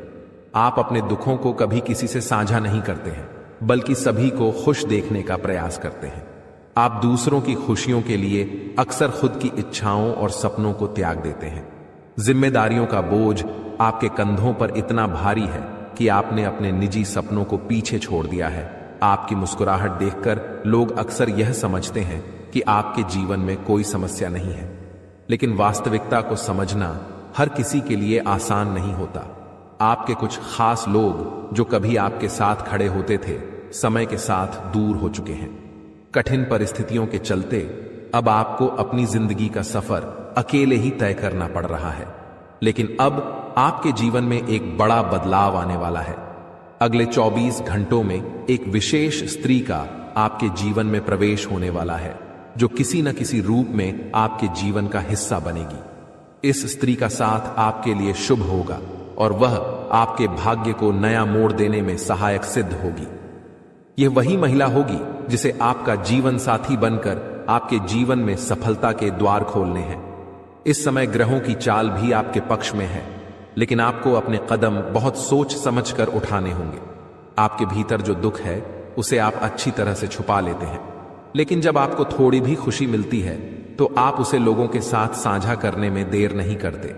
आप अपने दुखों को कभी किसी से साझा नहीं करते हैं, बल्कि सभी को खुश देखने का प्रयास करते हैं। आप दूसरों की खुशियों के लिए अक्सर खुद की इच्छाओं और सपनों को त्याग देते हैं। जिम्मेदारियों का बोझ आपके कंधों पर इतना भारी है कि आपने अपने निजी सपनों को पीछे छोड़ दिया है। आपकी मुस्कुराहट देखकर लोग अक्सर यह समझते हैं कि आपके जीवन में कोई समस्या नहीं है, लेकिन वास्तविकता को समझना हर किसी के लिए आसान नहीं होता। आपके कुछ खास लोग जो कभी आपके साथ खड़े होते थे, समय के साथ दूर हो चुके हैं। कठिन परिस्थितियों के चलते अब आपको अपनी जिंदगी का सफर अकेले ही तय करना पड़ रहा है, लेकिन अब आपके जीवन में एक बड़ा बदलाव आने वाला है। अगले 24 घंटों में एक विशेष स्त्री का आपके जीवन में प्रवेश होने वाला है, जो किसी न किसी रूप में आपके जीवन का हिस्सा बनेगी। इस स्त्री का साथ आपके लिए शुभ होगा और वह आपके भाग्य को नया मोड़ देने में सहायक सिद्ध होगी। यह वही महिला होगी जिसे आपका जीवन साथी बनकर आपके जीवन में सफलता के द्वार खोलने हैं। इस समय ग्रहों की चाल भी आपके पक्ष में है, लेकिन आपको अपने कदम बहुत सोच समझकर उठाने होंगे। आपके भीतर जो दुख है उसे आप अच्छी तरह से छुपा लेते हैं, लेकिन जब आपको थोड़ी भी खुशी मिलती है तो आप उसे लोगों के साथ साझा करने में देर नहीं करते।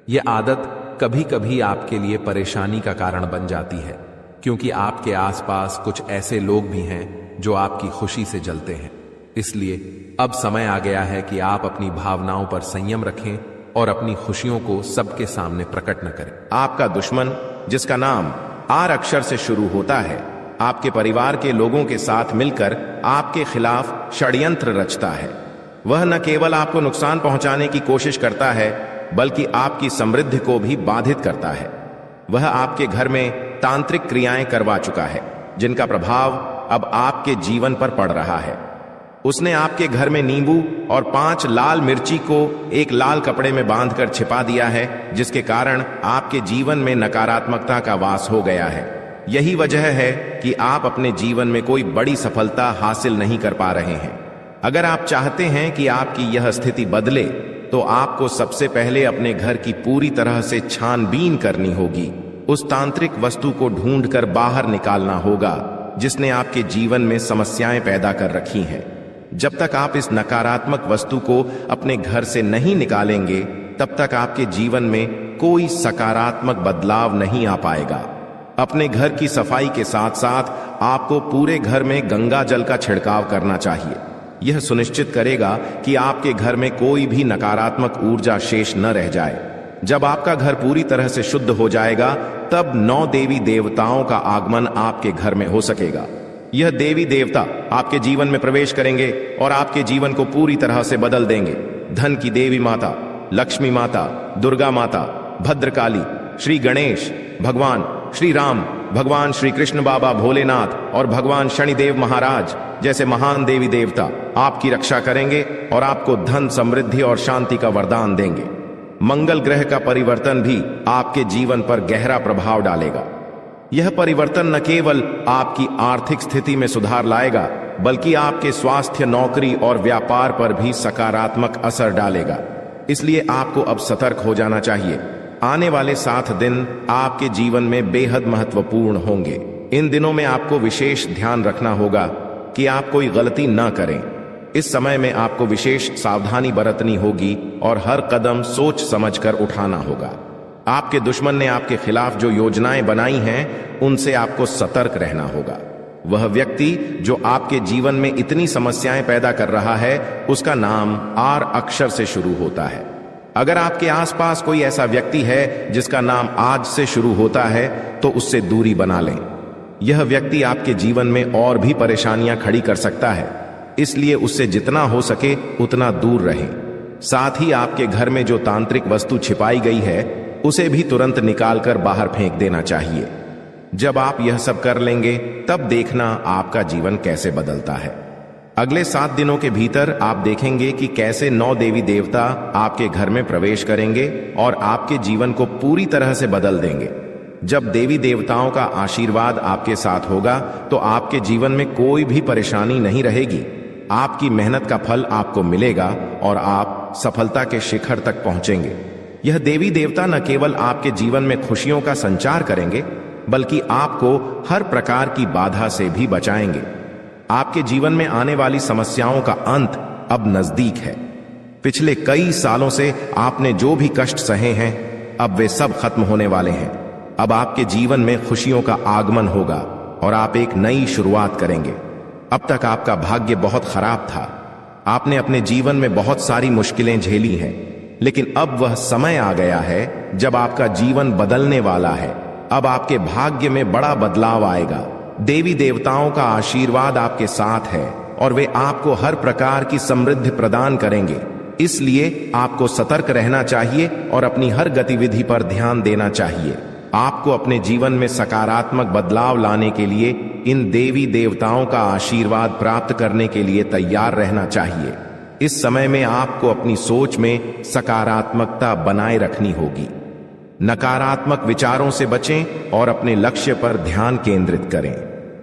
यह आदत कभी कभी आपके लिए परेशानी का कारण बन जाती है, क्योंकि आपके आसपास कुछ ऐसे लोग भी हैं जो आपकी खुशी से जलते हैं। इसलिए अब समय आ गया है कि आप अपनी भावनाओं पर संयम रखें और अपनी खुशियों को सबके सामने प्रकट न करें। आपका दुश्मन, जिसका नाम आर अक्षर से शुरू होता है, आपके परिवार के लोगों के साथ मिलकर आपके खिलाफ षड्यंत्र रचता है। वह न केवल आपको नुकसान पहुंचाने की कोशिश करता है, बल्कि आपकी समृद्धि को भी बाधित करता है। वह आपके घर में तांत्रिक क्रियाएं करवा चुका है, जिनका प्रभाव अब आपके जीवन पर पड़ रहा है। उसने आपके घर में नींबू और 5 लाल मिर्ची को एक लाल कपड़े में बांधकर छिपा दिया है, जिसके कारण आपके जीवन में नकारात्मकता का वास हो गया है। यही वजह है कि आप अपने जीवन में कोई बड़ी सफलता हासिल नहीं कर पा रहे हैं। अगर आप चाहते हैं कि आपकी यह स्थिति बदले, तो आपको सबसे पहले अपने घर की पूरी तरह से छानबीन करनी होगी। उस तांत्रिक वस्तु को ढूंढकर बाहर निकालना होगा जिसने आपके जीवन में समस्याएं पैदा कर रखी हैं। जब तक आप इस नकारात्मक वस्तु को अपने घर से नहीं निकालेंगे, तब तक आपके जीवन में कोई सकारात्मक बदलाव नहीं आ पाएगा। अपने घर की सफाई के साथ साथ आपको पूरे घर में गंगा जल का छिड़काव करना चाहिए। यह सुनिश्चित करेगा कि आपके घर में कोई भी नकारात्मक ऊर्जा शेष न रह जाए। जब आपका घर पूरी तरह से शुद्ध हो जाएगा, तब 9 देवी देवताओं का आगमन आपके घर में हो सकेगा। यह देवी देवता आपके जीवन में प्रवेश करेंगे और आपके जीवन को पूरी तरह से बदल देंगे। धन की देवी माता, लक्ष्मी माता, दुर्गा माता, भद्रकाली, श्री गणेश भगवान, श्री राम, भगवान श्री कृष्ण बाबा भोलेनाथ और भगवान शनिदेव महाराज जैसे महान देवी देवता आपकी रक्षा करेंगे और आपको धन, समृद्धि और शांति का वरदान देंगे। मंगल ग्रह का परिवर्तन भी आपके जीवन पर गहरा प्रभाव डालेगा। यह परिवर्तन न केवल आपकी आर्थिक स्थिति में सुधार लाएगा, बल्कि आपके स्वास्थ्य, नौकरी और व्यापार पर भी सकारात्मक असर डालेगा। इसलिए आपको अब सतर्क हो जाना चाहिए। आने वाले 7 दिन आपके जीवन में बेहद महत्वपूर्ण होंगे। इन दिनों में आपको विशेष ध्यान रखना होगा कि आप कोई गलती न करें। इस समय में आपको विशेष सावधानी बरतनी होगी और हर कदम सोच समझकर उठाना होगा। आपके दुश्मन ने आपके खिलाफ जो योजनाएं बनाई हैं, उनसे आपको सतर्क रहना होगा। वह व्यक्ति जो आपके जीवन में इतनी समस्याएं पैदा कर रहा है, उसका नाम आर अक्षर से शुरू होता है। अगर आपके आसपास कोई ऐसा व्यक्ति है जिसका नाम आज से शुरू होता है, तो उससे दूरी बना लें। यह व्यक्ति आपके जीवन में और भी परेशानियां खड़ी कर सकता है, इसलिए उससे जितना हो सके उतना दूर रहें। साथ ही आपके घर में जो तांत्रिक वस्तु छिपाई गई है, उसे भी तुरंत निकालकर बाहर फेंक देना चाहिए। जब आप यह सब कर लेंगे, तब देखना आपका जीवन कैसे बदलता है। अगले 7 दिनों के भीतर आप देखेंगे कि कैसे 9 देवी देवता आपके घर में प्रवेश करेंगे और आपके जीवन को पूरी तरह से बदल देंगे। जब देवी देवताओं का आशीर्वाद आपके साथ होगा, तो आपके जीवन में कोई भी परेशानी नहीं रहेगी। आपकी मेहनत का फल आपको मिलेगा और आप सफलता के शिखर तक पहुंचेंगे। यह देवी देवता न केवल आपके जीवन में खुशियों का संचार करेंगे, बल्कि आपको हर प्रकार की बाधा से भी बचाएंगे। आपके जीवन में आने वाली समस्याओं का अंत अब नजदीक है। पिछले कई सालों से आपने जो भी कष्ट सहे हैं, अब वे सब खत्म होने वाले हैं। अब आपके जीवन में खुशियों का आगमन होगा और आप एक नई शुरुआत करेंगे। अब तक आपका भाग्य बहुत खराब था। आपने अपने जीवन में बहुत सारी मुश्किलें झेली हैं, लेकिन अब वह समय आ गया है जब आपका जीवन बदलने वाला है। अब आपके भाग्य में बड़ा बदलाव आएगा। देवी देवताओं का आशीर्वाद आपके साथ है और वे आपको हर प्रकार की समृद्धि प्रदान करेंगे। इसलिए आपको सतर्क रहना चाहिए और अपनी हर गतिविधि पर ध्यान देना चाहिए। आपको अपने जीवन में सकारात्मक बदलाव लाने के लिए इन देवी देवताओं का आशीर्वाद प्राप्त करने के लिए तैयार रहना चाहिए। इस समय में आपको अपनी सोच में सकारात्मकता बनाए रखनी होगी। नकारात्मक विचारों से बचें और अपने लक्ष्य पर ध्यान केंद्रित करें।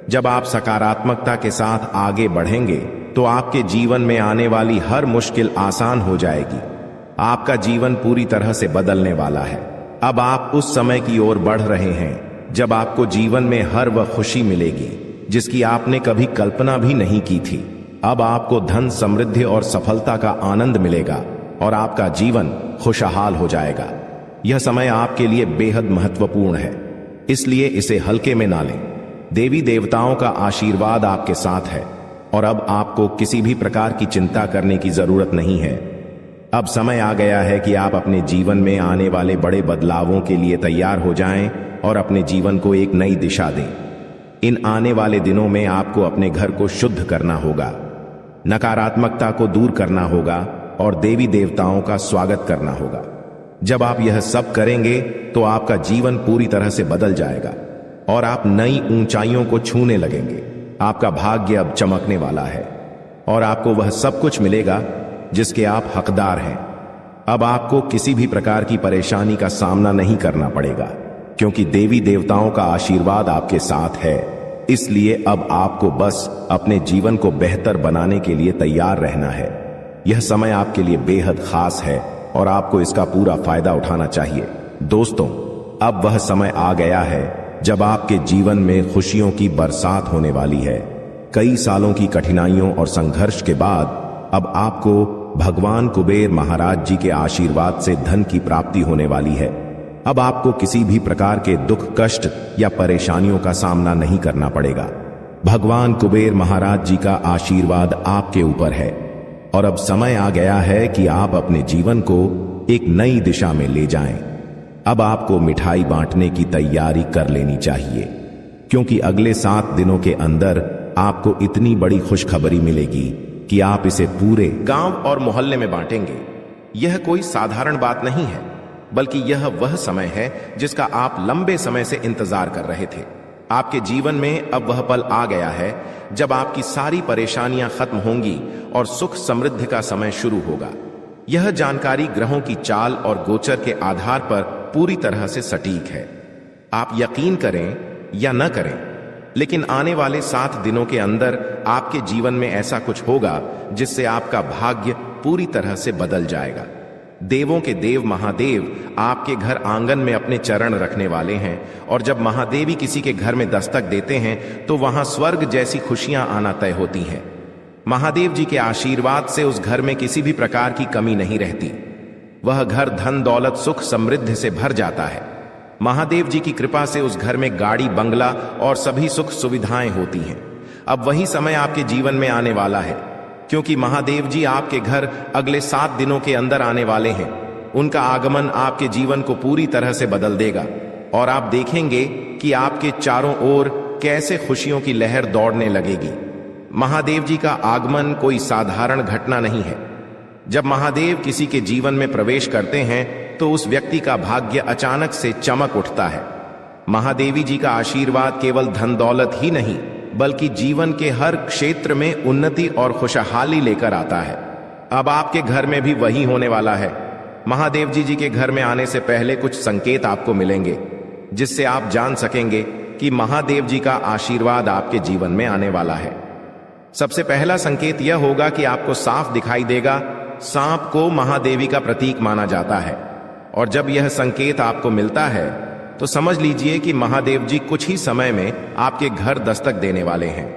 जब आप सकारात्मकता के साथ आगे बढ़ेंगे तो आपके जीवन में आने वाली हर मुश्किल आसान हो जाएगी। आपका जीवन पूरी तरह से बदलने वाला है। अब आप उस समय की ओर बढ़ रहे हैं जब आपको जीवन में हर वह खुशी मिलेगी जिसकी आपने कभी कल्पना भी नहीं की थी। अब आपको धन, समृद्धि और सफलता का आनंद मिलेगा और आपका जीवन खुशहाल हो जाएगा। यह समय आपके लिए बेहद महत्वपूर्ण है, इसलिए इसे हल्के में ना लें। देवी देवताओं का आशीर्वाद आपके साथ है और अब आपको किसी भी प्रकार की चिंता करने की जरूरत नहीं है। अब समय आ गया है कि आप अपने जीवन में आने वाले बड़े बदलावों के लिए तैयार हो जाएं और अपने जीवन को एक नई दिशा दें। इन आने वाले दिनों में आपको अपने घर को शुद्ध करना होगा, नकारात्मकता को दूर करना होगा और देवी देवताओं का स्वागत करना होगा। जब आप यह सब करेंगे तो आपका जीवन पूरी तरह से बदल जाएगा और आप नई ऊंचाइयों को छूने लगेंगे। आपका भाग्य अब चमकने वाला है और आपको वह सब कुछ मिलेगा जिसके आप हकदार हैं। अब आपको किसी भी प्रकार की परेशानी का सामना नहीं करना पड़ेगा क्योंकि देवी देवताओं का आशीर्वाद आपके साथ है। इसलिए अब आपको बस अपने जीवन को बेहतर बनाने के लिए तैयार रहना है। यह समय आपके लिए बेहद खास है और आपको इसका पूरा फायदा उठाना चाहिए। दोस्तों, अब वह समय आ गया है जब आपके जीवन में खुशियों की बरसात होने वाली है। कई सालों की कठिनाइयों और संघर्ष के बाद अब आपको भगवान कुबेर महाराज जी के आशीर्वाद से धन की प्राप्ति होने वाली है। अब आपको किसी भी प्रकार के दुख, कष्ट या परेशानियों का सामना नहीं करना पड़ेगा। भगवान कुबेर महाराज जी का आशीर्वाद आपके ऊपर है और अब समय आ गया है कि आप अपने जीवन को एक नई दिशा में ले जाएं। अब आपको मिठाई बांटने की तैयारी कर लेनी चाहिए क्योंकि अगले 7 दिनों के अंदर आपको इतनी बड़ी खुशखबरी मिलेगी कि आप इसे पूरे गांव और मोहल्ले में बांटेंगे। यह कोई साधारण बात नहीं है, बल्कि यह वह समय है जिसका आप लंबे समय से इंतजार कर रहे थे। आपके जीवन में अब वह पल आ गया है जब आपकी सारी परेशानियां खत्म होंगी और सुख समृद्धि का समय शुरू होगा। यह जानकारी ग्रहों की चाल और गोचर के आधार पर पूरी तरह से सटीक है। आप यकीन करें या न करें, लेकिन आने वाले 7 दिनों के अंदर आपके जीवन में ऐसा कुछ होगा जिससे आपका भाग्य पूरी तरह से बदल जाएगा। देवों के देव महादेव आपके घर आंगन में अपने चरण रखने वाले हैं और जब महादेवी किसी के घर में दस्तक देते हैं तो वहां स्वर्ग जैसी खुशियां आना तय होती हैं। महादेव जी के आशीर्वाद से उस घर में किसी भी प्रकार की कमी नहीं रहती। वह घर धन, दौलत, सुख, समृद्धि से भर जाता है। महादेव जी की कृपा से उस घर में गाड़ी, बंगला और सभी सुख सुविधाएं होती हैं। अब वही समय आपके जीवन में आने वाला है क्योंकि महादेव जी आपके घर अगले 7 दिनों के अंदर आने वाले हैं। उनका आगमन आपके जीवन को पूरी तरह से बदल देगा और आप देखेंगे कि आपके चारों ओर कैसे खुशियों की लहर दौड़ने लगेगी। महादेव जी का आगमन कोई साधारण घटना नहीं है। जब महादेव किसी के जीवन में प्रवेश करते हैं तो उस व्यक्ति का भाग्य अचानक से चमक उठता है। महादेवी जी का आशीर्वाद केवल धन दौलत ही नहीं बल्कि जीवन के हर क्षेत्र में उन्नति और खुशहाली लेकर आता है। अब आपके घर में भी वही होने वाला है। महादेव जी के घर में आने से पहले कुछ संकेत आपको मिलेंगे जिससे आप जान सकेंगे कि महादेव जी का आशीर्वाद आपके जीवन में आने वाला है। सबसे पहला संकेत यह होगा कि आपको साफ दिखाई देगा। सांप को महादेवी का प्रतीक माना जाता है और जब यह संकेत आपको मिलता है तो समझ लीजिए कि महादेव जी कुछ ही समय में आपके घर दस्तक देने वाले हैं।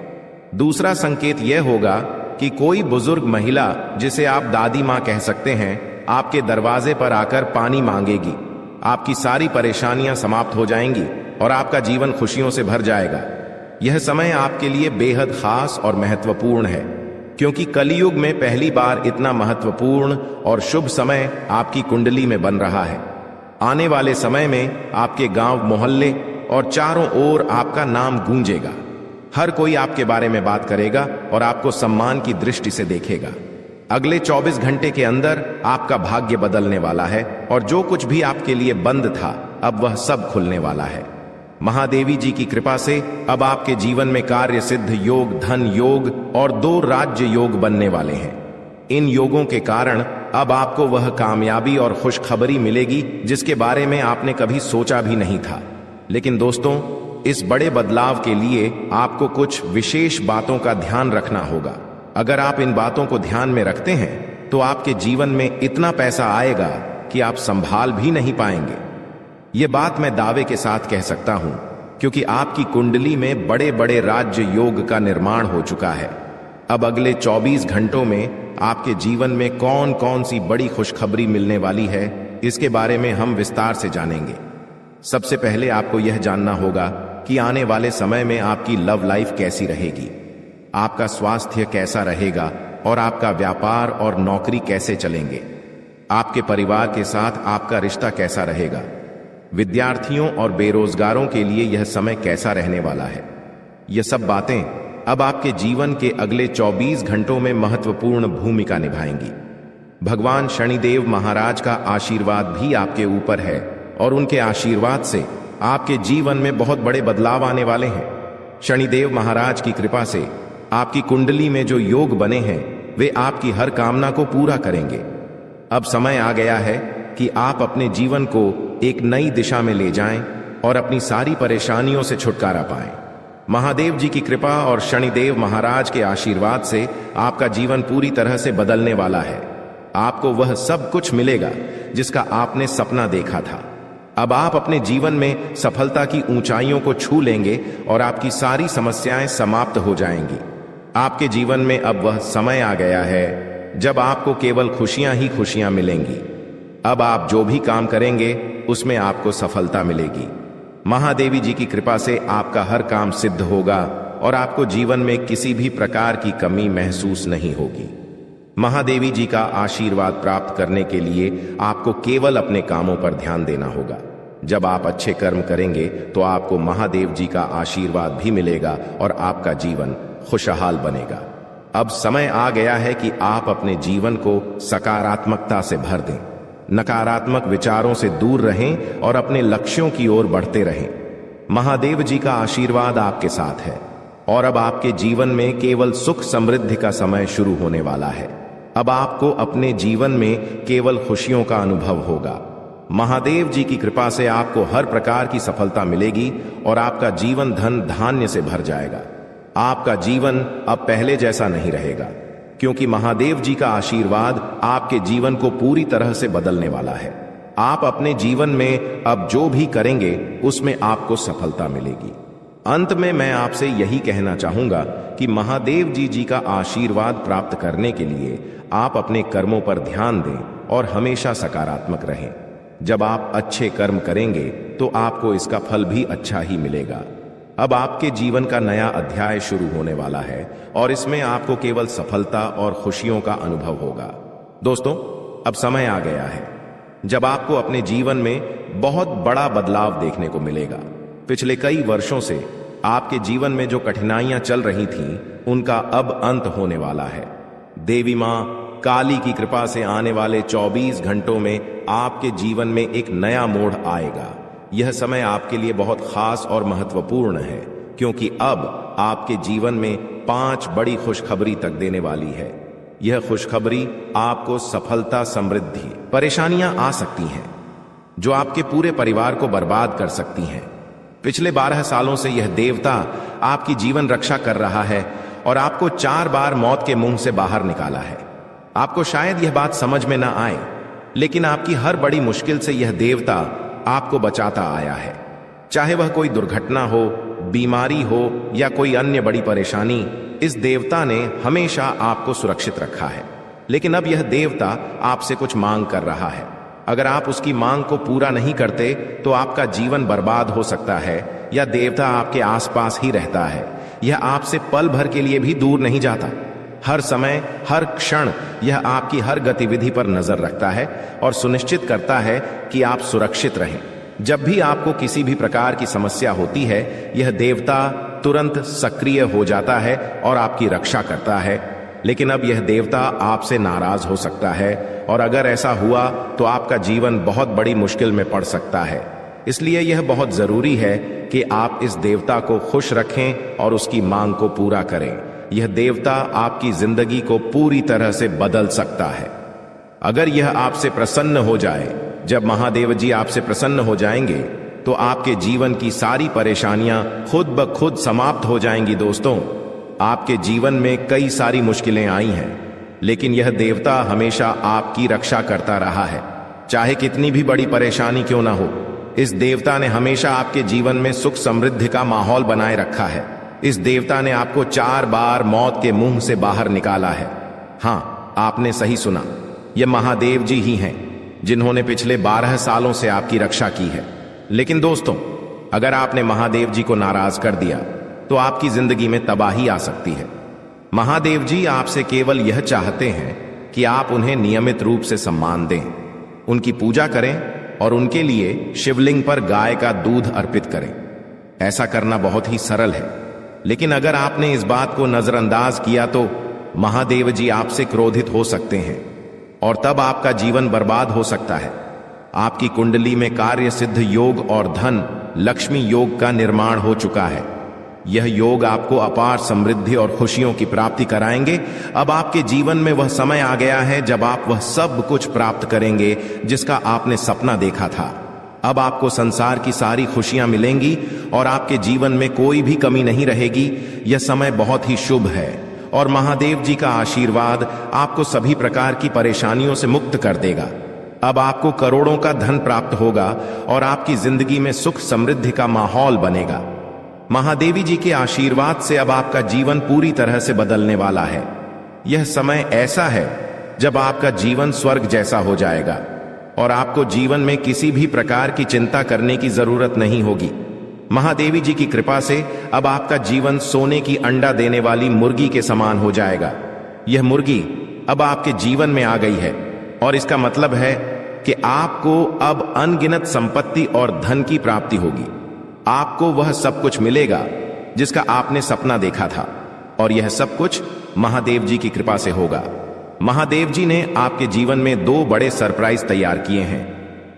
दूसरा संकेत यह होगा कि कोई बुजुर्ग महिला, जिसे आप दादी मां कह सकते हैं, आपके दरवाजे पर आकर पानी मांगेगी आपकी सारी परेशानियां समाप्त हो जाएंगी और आपका जीवन खुशियों से भर जाएगा। यह समय आपके लिए बेहद खास और महत्वपूर्ण है, क्योंकि कलयुग में पहली बार इतना महत्वपूर्ण और शुभ समय आपकी कुंडली में बन रहा है। आने वाले समय में आपके गांव, मोहल्ले और चारों ओर आपका नाम गूंजेगा। हर कोई आपके बारे में बात करेगा और आपको सम्मान की दृष्टि से देखेगा। अगले 24 घंटे के अंदर आपका भाग्य बदलने वाला है और जो कुछ भी आपके लिए बंद था, अब वह सब खुलने वाला है। महादेवी जी की कृपा से अब आपके जीवन में कार्य सिद्ध योग, धन योग और 2 राज्य योग बनने वाले हैं। इन योगों के कारण अब आपको वह कामयाबी और खुशखबरी मिलेगी जिसके बारे में आपने कभी सोचा भी नहीं था। लेकिन दोस्तों, इस बड़े बदलाव के लिए आपको कुछ विशेष बातों का ध्यान रखना होगा। अगर आप इन बातों को ध्यान में रखते हैं तो आपके जीवन में इतना पैसा आएगा कि आप संभाल भी नहीं पाएंगे। ये बात मैं दावे के साथ कह सकता हूं, क्योंकि आपकी कुंडली में बड़े बड़े राज्य योग का निर्माण हो चुका है। अब अगले 24 घंटों में आपके जीवन में कौन कौन सी बड़ी खुशखबरी मिलने वाली है, इसके बारे में हम विस्तार से जानेंगे। सबसे पहले आपको यह जानना होगा कि आने वाले समय में आपकी लव लाइफ कैसी रहेगी, आपका स्वास्थ्य कैसा रहेगा और आपका व्यापार और नौकरी कैसे चलेंगे। आपके परिवार के साथ आपका रिश्ता कैसा रहेगा। विद्यार्थियों और बेरोजगारों के लिए यह समय कैसा रहने वाला है। यह सब बातें अब आपके जीवन के अगले 24 घंटों में महत्वपूर्ण भूमिका निभाएंगी। भगवान शनिदेव महाराज का आशीर्वाद भी आपके ऊपर है और उनके आशीर्वाद से आपके जीवन में बहुत बड़े बदलाव आने वाले हैं। शनिदेव महाराज की कृपा से आपकी कुंडली में जो योग बने हैं वे आपकी हर कामना को पूरा करेंगे। अब समय आ गया है कि आप अपने जीवन को एक नई दिशा में ले जाएं और अपनी सारी परेशानियों से छुटकारा पाएं। महादेव जी की कृपा और शनिदेव महाराज के आशीर्वाद से आपका जीवन पूरी तरह से बदलने वाला है। आपको वह सब कुछ मिलेगा जिसका आपने सपना देखा था। अब आप अपने जीवन में सफलता की ऊंचाइयों को छू लेंगे और आपकी सारी समस्याएं समाप्त हो जाएंगी। आपके जीवन में अब वह समय आ गया है जब आपको केवल खुशियां ही खुशियां मिलेंगी। अब आप जो भी काम करेंगे उसमें आपको सफलता मिलेगी। महादेवी जी की कृपा से आपका हर काम सिद्ध होगा और आपको जीवन में किसी भी प्रकार की कमी महसूस नहीं होगी। महादेवी जी का आशीर्वाद प्राप्त करने के लिए आपको केवल अपने कामों पर ध्यान देना होगा। जब आप अच्छे कर्म करेंगे तो आपको महादेव जी का आशीर्वाद भी मिलेगा और आपका जीवन खुशहाल बनेगा। अब समय आ गया है कि आप अपने जीवन को सकारात्मकता से भर दें, नकारात्मक विचारों से दूर रहें और अपने लक्ष्यों की ओर बढ़ते रहें। महादेव जी का आशीर्वाद आपके साथ है और अब आपके जीवन में केवल सुख समृद्धि का समय शुरू होने वाला है। अब आपको अपने जीवन में केवल खुशियों का अनुभव होगा। महादेव जी की कृपा से आपको हर प्रकार की सफलता मिलेगी और आपका जीवन धन धान्य से भर जाएगा। आपका जीवन अब पहले जैसा नहीं रहेगा, क्योंकि महादेव जी का आशीर्वाद आपके जीवन को पूरी तरह से बदलने वाला है। आप अपने जीवन में अब जो भी करेंगे उसमें आपको सफलता मिलेगी। अंत में मैं आपसे यही कहना चाहूंगा कि महादेव जी का आशीर्वाद प्राप्त करने के लिए आप अपने कर्मों पर ध्यान दें और हमेशा सकारात्मक रहें। जब आप अच्छे कर्म करेंगे तो आपको इसका फल भी अच्छा ही मिलेगा। अब आपके जीवन का नया अध्याय शुरू होने वाला है और इसमें आपको केवल सफलता और खुशियों का अनुभव होगा। दोस्तों, अब समय आ गया है जब आपको अपने जीवन में बहुत बड़ा बदलाव देखने को मिलेगा। पिछले कई वर्षों से आपके जीवन में जो कठिनाइयां चल रही थीं, उनका अब अंत होने वाला है। देवी मां काली की कृपा से आने वाले 24 घंटों में आपके जीवन में एक नया मोड़ आएगा। यह समय आपके लिए बहुत खास और महत्वपूर्ण है, क्योंकि अब आपके जीवन में 5 बड़ी खुशखबरी तक देने वाली है। यह खुशखबरी आपको सफलता, समृद्धि, परेशानियां आ सकती हैं जो आपके पूरे परिवार को बर्बाद कर सकती हैं। पिछले 12 सालों से यह देवता आपकी जीवन रक्षा कर रहा है और आपको 4 बार मौत के मुंह से बाहर निकाला है। आपको शायद यह बात समझ में ना आए, लेकिन आपकी हर बड़ी मुश्किल से यह देवता आपको बचाता आया है। चाहे वह कोई दुर्घटना हो, बीमारी हो या कोई अन्य बड़ी परेशानी, इस देवता ने हमेशा आपको सुरक्षित रखा है। लेकिन अब यह देवता आपसे कुछ मांग कर रहा है। अगर आप उसकी मांग को पूरा नहीं करते तो आपका जीवन बर्बाद हो सकता है या देवता आपके आसपास ही रहता है। यह आपसे पल भर के लिए भी दूर नहीं जाता। हर समय, हर क्षण यह आपकी हर गतिविधि पर नजर रखता है और सुनिश्चित करता है कि आप सुरक्षित रहें। जब भी आपको किसी भी प्रकार की समस्या होती है, यह देवता तुरंत सक्रिय हो जाता है और आपकी रक्षा करता है। लेकिन अब यह देवता आपसे नाराज हो सकता है और अगर ऐसा हुआ तो आपका जीवन बहुत बड़ी मुश्किल में पड़ सकता है। इसलिए यह बहुत जरूरी है कि आप इस देवता को खुश रखें और उसकी मांग को पूरा करें। यह देवता आपकी जिंदगी को पूरी तरह से बदल सकता है। अगर यह आपसे प्रसन्न हो जाए, जब महादेव जी आपसे प्रसन्न हो जाएंगे तो आपके जीवन की सारी परेशानियां खुद ब खुद समाप्त हो जाएंगी। दोस्तों, आपके जीवन में कई सारी मुश्किलें आई हैं, लेकिन यह देवता हमेशा आपकी रक्षा करता रहा है। चाहे कितनी भी बड़ी परेशानी क्यों ना हो, इस देवता ने हमेशा आपके जीवन में सुख समृद्धि का माहौल बनाए रखा है। इस देवता ने आपको 4 बार मौत के मुंह से बाहर निकाला है। हाँ, आपने सही सुना, यह महादेव जी ही हैं जिन्होंने पिछले 12 सालों से आपकी रक्षा की है। लेकिन दोस्तों, अगर आपने महादेव जी को नाराज कर दिया तो आपकी जिंदगी में तबाही आ सकती है। महादेव जी आपसे केवल यह चाहते हैं कि आप उन्हें नियमित रूप से सम्मान दें, उनकी पूजा करें और उनके लिए शिवलिंग पर गाय का दूध अर्पित करें। ऐसा करना बहुत ही सरल है, लेकिन अगर आपने इस बात को नजरअंदाज किया तो महादेव जी आपसे क्रोधित हो सकते हैं और तब आपका जीवन बर्बाद हो सकता है। आपकी कुंडली में कार्य सिद्ध योग और धन लक्ष्मी योग का निर्माण हो चुका है। यह योग आपको अपार समृद्धि और खुशियों की प्राप्ति कराएंगे। अब आपके जीवन में वह समय आ गया है जब आप वह सब कुछ प्राप्त करेंगे जिसका आपने सपना देखा था। अब आपको संसार की सारी खुशियां मिलेंगी और आपके जीवन में कोई भी कमी नहीं रहेगी। यह समय बहुत ही शुभ है और महादेव जी का आशीर्वाद आपको सभी प्रकार की परेशानियों से मुक्त कर देगा। अब आपको करोड़ों का धन प्राप्त होगा और आपकी जिंदगी में सुख समृद्धि का माहौल बनेगा। महादेवी जी के आशीर्वाद से अब आपका जीवन पूरी तरह से बदलने वाला है। यह समय ऐसा है जब आपका जीवन स्वर्ग जैसा हो जाएगा और आपको जीवन में किसी भी प्रकार की चिंता करने की जरूरत नहीं होगी। महादेवी जी की कृपा से अब आपका जीवन सोने की अंडा देने वाली मुर्गी के समान हो जाएगा। यह मुर्गी अब आपके जीवन में आ गई है और इसका मतलब है कि आपको अब अनगिनत संपत्ति और धन की प्राप्ति होगी। आपको वह सब कुछ मिलेगा जिसका आपने सपना देखा था और यह सब कुछ महादेव जी की कृपा से होगा। महादेव जी ने आपके जीवन में 2 बड़े सरप्राइज तैयार किए हैं।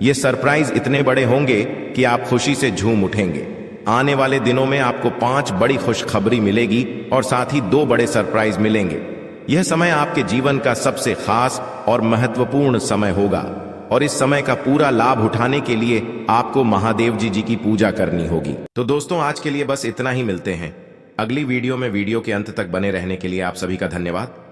ये सरप्राइज इतने बड़े होंगे कि आप खुशी से झूम उठेंगे। आने वाले दिनों में आपको 5 बड़ी खुशखबरी मिलेगी और साथ ही 2 बड़े सरप्राइज मिलेंगे। यह समय आपके जीवन का सबसे खास और महत्वपूर्ण समय होगा और इस समय का पूरा लाभ उठाने के लिए आपको महादेव जी की पूजा करनी होगी। तो दोस्तों, आज के लिए बस इतना ही। मिलते हैं अगली वीडियो में। वीडियो के अंत तक बने रहने के लिए आप सभी का धन्यवाद।